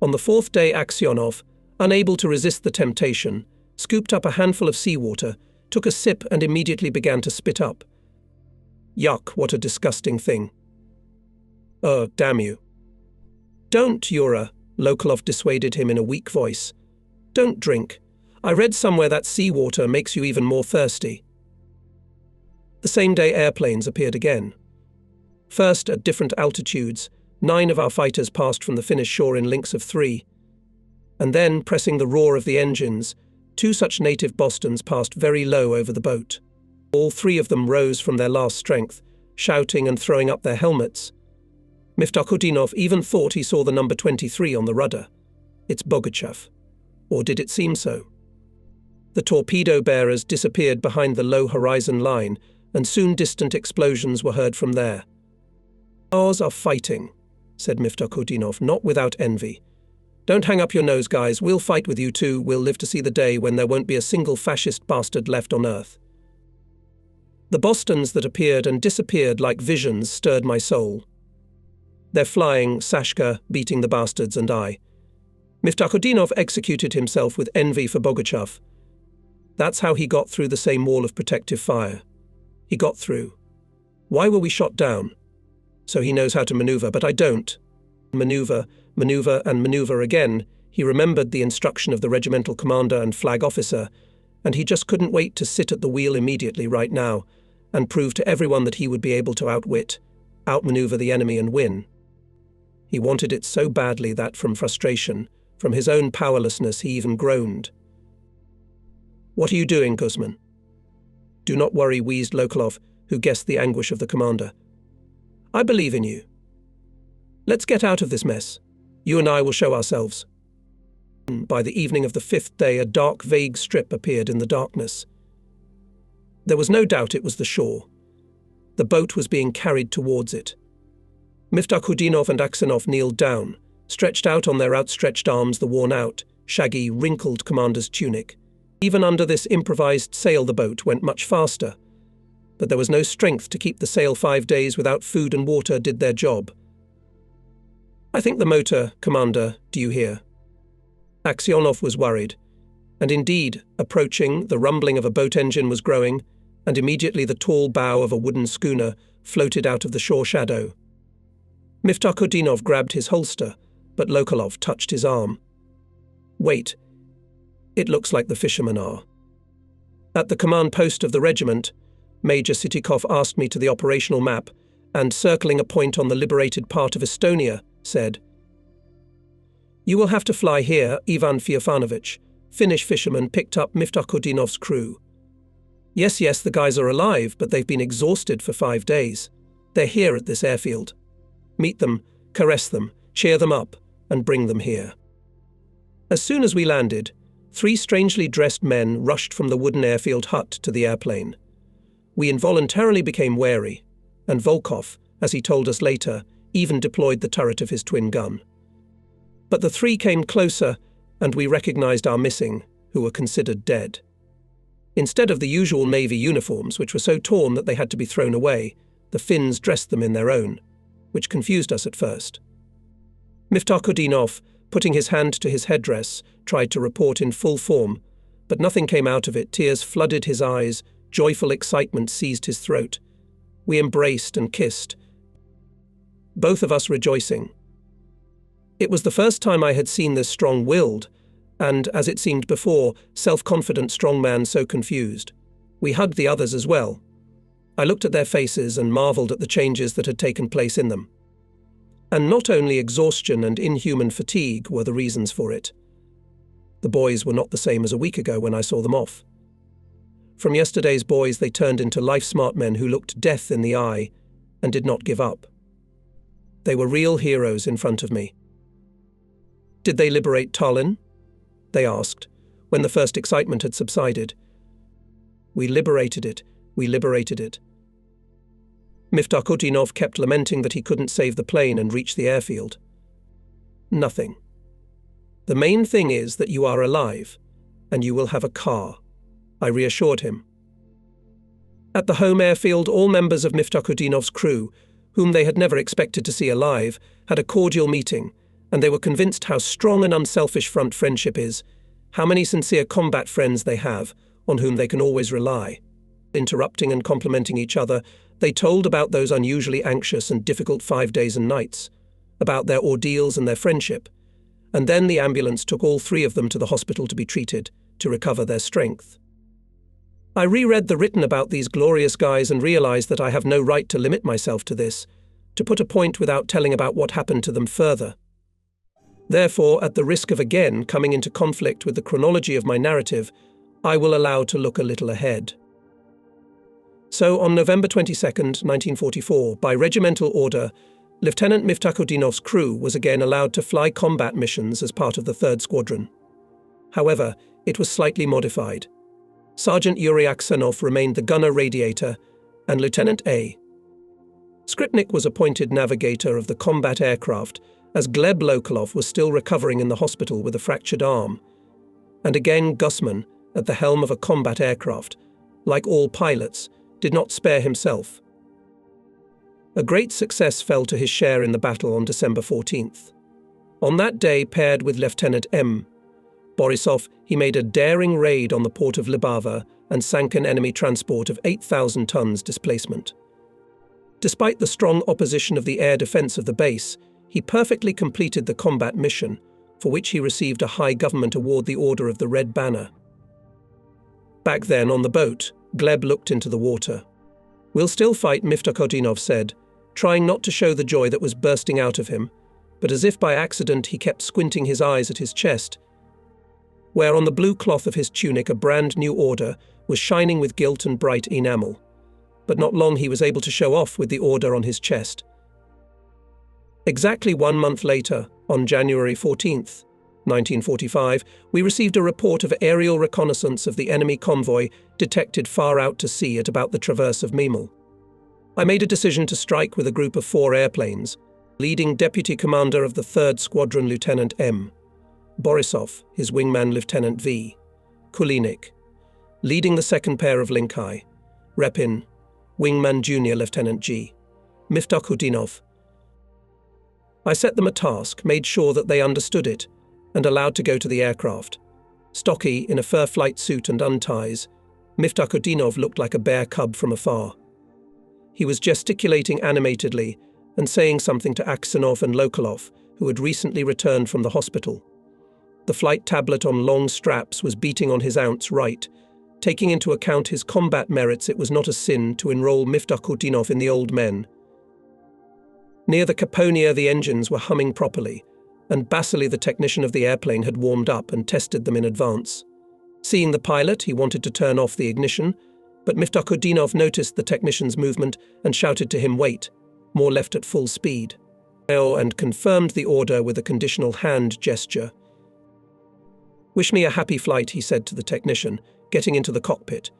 On the fourth day, Aksionov, unable to resist the temptation, scooped up a handful of seawater, took a sip and immediately began to spit up. Yuck, what a disgusting thing. Oh, damn you. Don't, Yura, Lokolov dissuaded him in a weak voice. Don't drink. I read somewhere that seawater makes you even more thirsty. The same day airplanes appeared again. First, at different altitudes, 9 of our fighters passed from the Finnish shore in links of 3. And then, pressing the roar of the engines, 2 such native Bostons passed very low over the boat. All 3 of them rose from their last strength, shouting and throwing up their helmets. Miftakudinov even thought he saw the number 23 on the rudder. It's Boguchav. Or did it seem so? The torpedo bearers disappeared behind the low horizon line, and soon distant explosions were heard from there. Ours are fighting, said Miftakudinov, not without envy. Don't hang up your nose, guys. We'll fight with you too. We'll live to see the day when there won't be a single fascist bastard left on Earth. The Bostons that appeared and disappeared like visions stirred my soul. They're flying, Sashka, beating the bastards, and I. Miftakudinov executed himself with envy for Boguchav. That's how he got through the same wall of protective fire. He got through. Why were we shot down? So he knows how to maneuver, but I don't. Maneuver, maneuver, and maneuver again. He remembered the instruction of the regimental commander and flag officer, and he just couldn't wait to sit at the wheel immediately right now and prove to everyone that he would be able to outwit, outmaneuver the enemy and win. He wanted it so badly that, from frustration, from his own powerlessness, he even groaned. What are you doing, Guzman? Do not worry, wheezed Lokolov, who guessed the anguish of the commander. I believe in you. Let's get out of this mess. You and I will show ourselves. By the evening of the 5th day, a dark, vague strip appeared in the darkness. There was no doubt it was the shore. The boat was being carried towards it. Miftakudinov and Aksionov kneeled down, stretched out on their outstretched arms the worn-out, shaggy, wrinkled commander's tunic. Even under this improvised sail the boat went much faster, but there was no strength to keep the sail 5 days without food and water did their job. I think the motor, Commander, do you hear? Aksionov was worried, and indeed, approaching, the rumbling of a boat engine was growing, and immediately the tall bow of a wooden schooner floated out of the shore shadow. Miftakudinov grabbed his holster, but Lokolov touched his arm. Wait. It looks like the fishermen are. At the command post of the regiment, Major Sitikov asked me to the operational map and, circling a point on the liberated part of Estonia, said, You will have to fly here, Ivan Feofanovich. Finnish fishermen picked up Miftakudinov's crew. Yes, the guys are alive, but they've been exhausted for 5 days. They're here at this airfield. Meet them, caress them, cheer them up, and bring them here. As soon as we landed, 3 strangely dressed men rushed from the wooden airfield hut to the airplane. We involuntarily became wary, and Volkov, as he told us later, even deployed the turret of his twin gun. But the 3 came closer, and we recognized our missing, who were considered dead. Instead of the usual Navy uniforms, which were so torn that they had to be thrown away, the Finns dressed them in their own, which confused us at first. Miftakudinov, putting his hand to his headdress, tried to report in full form, but nothing came out of it. Tears flooded his eyes, joyful excitement seized his throat. We embraced and kissed, both of us rejoicing. It was the first time I had seen this strong-willed, and, as it seemed before, self-confident strong man so confused. We hugged the others as well. I looked at their faces and marvelled at the changes that had taken place in them. And not only exhaustion and inhuman fatigue were the reasons for it. The boys were not the same as a week ago when I saw them off. From yesterday's boys they turned into life-smart men who looked death in the eye and did not give up. They were real heroes in front of me. Did they liberate Tallinn? They asked, when the first excitement had subsided. We liberated it. We liberated it. Miftah Kutinov kept lamenting that he couldn't save the plane and reach the airfield. Nothing. The main thing is that you are alive, and you will have a car, I reassured him. At the home airfield, all members of Miftah Kutinov's crew, whom they had never expected to see alive, had a cordial meeting, and they were convinced how strong and unselfish front friendship is, how many sincere combat friends they have, on whom they can always rely. Interrupting and complimenting each other, they told about those unusually anxious and difficult 5 days and nights, about their ordeals and their friendship, and then the ambulance took all 3 of them to the hospital to be treated, to recover their strength. I reread the written about these glorious guys and realized that I have no right to limit myself to this, to put a point without telling about what happened to them further. Therefore, at the risk of again coming into conflict with the chronology of my narrative, I will allow to look a little ahead. So, on November 22, 1944, by regimental order, Lieutenant Miftah Kutinov's crew was again allowed to fly combat missions as part of the 3rd Squadron. However, it was slightly modified. Sergeant Yuri Aksenov remained the gunner radiator, and Lieutenant A. Skripnik was appointed navigator of the combat aircraft, as Gleb Lokolov was still recovering in the hospital with a fractured arm, and again Gusman, at the helm of a combat aircraft, like all pilots, did not spare himself. A great success fell to his share in the battle on December 14th. On that day, paired with Lieutenant M. Borisov, he made a daring raid on the port of Libava and sank an enemy transport of 8,000 tons displacement. Despite the strong opposition of the air defense of the base, he perfectly completed the combat mission, for which he received a high government award, the Order of the Red Banner. Back then, on the boat, Gleb looked into the water. "We'll still fight," Miftah Kutinov said, trying not to show the joy that was bursting out of him, but as if by accident he kept squinting his eyes at his chest, where on the blue cloth of his tunic a brand new order was shining with gilt and bright enamel. But not long he was able to show off with the order on his chest. Exactly 1 month later, on January 14th, 1945, we received a report of aerial reconnaissance of the enemy convoy detected far out to sea at about the traverse of Memel. I made a decision to strike with a group of 4 airplanes, leading Deputy Commander of the 3rd Squadron Lieutenant M. Borisov, his wingman Lieutenant V. Kulinik, leading the 2nd pair of Linkai, Repin, wingman Junior Lieutenant G. Miftah Kutinov. I set them a task, made sure that they understood it, and allowed to go to the aircraft. Stocky, in a fur flight suit and unties, Miftah Kutinov looked like a bear cub from afar. He was gesticulating animatedly and saying something to Aksenov and Lokolov, who had recently returned from the hospital. The flight tablet on long straps was beating on his ounce right. Taking into account his combat merits, it was not a sin to enroll Miftah Kutinov in the old men. Near the Caponia, the engines were humming properly, and Basily, the technician of the airplane, had warmed up and tested them in advance. Seeing the pilot, he wanted to turn off the ignition, but Miftah Kutinov noticed the technician's movement and shouted to him, "Wait," more left at full speed, and confirmed the order with a conditional hand gesture. "Wish me a happy flight," he said to the technician, getting into the cockpit,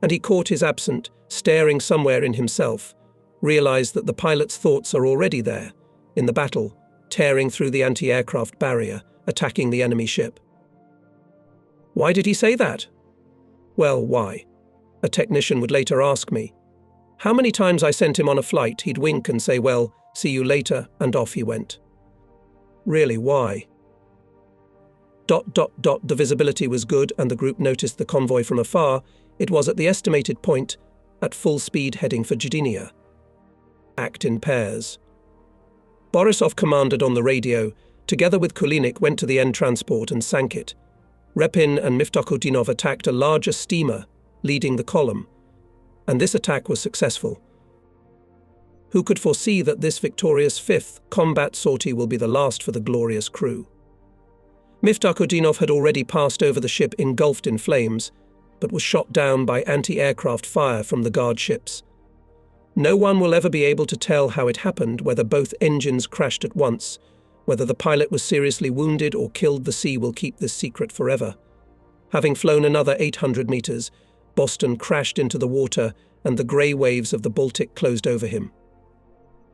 and he caught his absent, staring somewhere in himself, realized that the pilot's thoughts are already there, in the battle, tearing through the anti-aircraft barrier, attacking the enemy ship. Why did he say that? Well, why? A technician would later ask me. How many times I sent him on a flight, he'd wink and say, "Well, see you later," and off he went. Really, why? ... The visibility was good and the group noticed the convoy from afar. It was at the estimated point, at full speed heading for Gdynia. Act in pairs. Borisov commanded on the radio, together with Kulinik went to the end transport and sank it. Repin and Miftah Kutinov attacked a larger steamer, leading the column, and this attack was successful. Who could foresee that this victorious 5th combat sortie will be the last for the glorious crew? Miftah Kutinov had already passed over the ship engulfed in flames, but was shot down by anti-aircraft fire from the guard ships. No one will ever be able to tell how it happened, whether both engines crashed at once, whether the pilot was seriously wounded or killed. The sea will keep this secret forever. Having flown another 800 meters, Boston crashed into the water and the grey waves of the Baltic closed over him.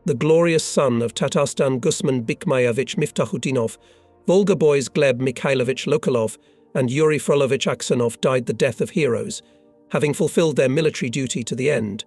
the glorious son of Tatarstan Gusman Bikmayevich Miftahudinov, Volga boys Gleb Mikhailovich Lokalov, and Yuri Frolovich Aksanov died the death of heroes, having fulfilled their military duty to the end.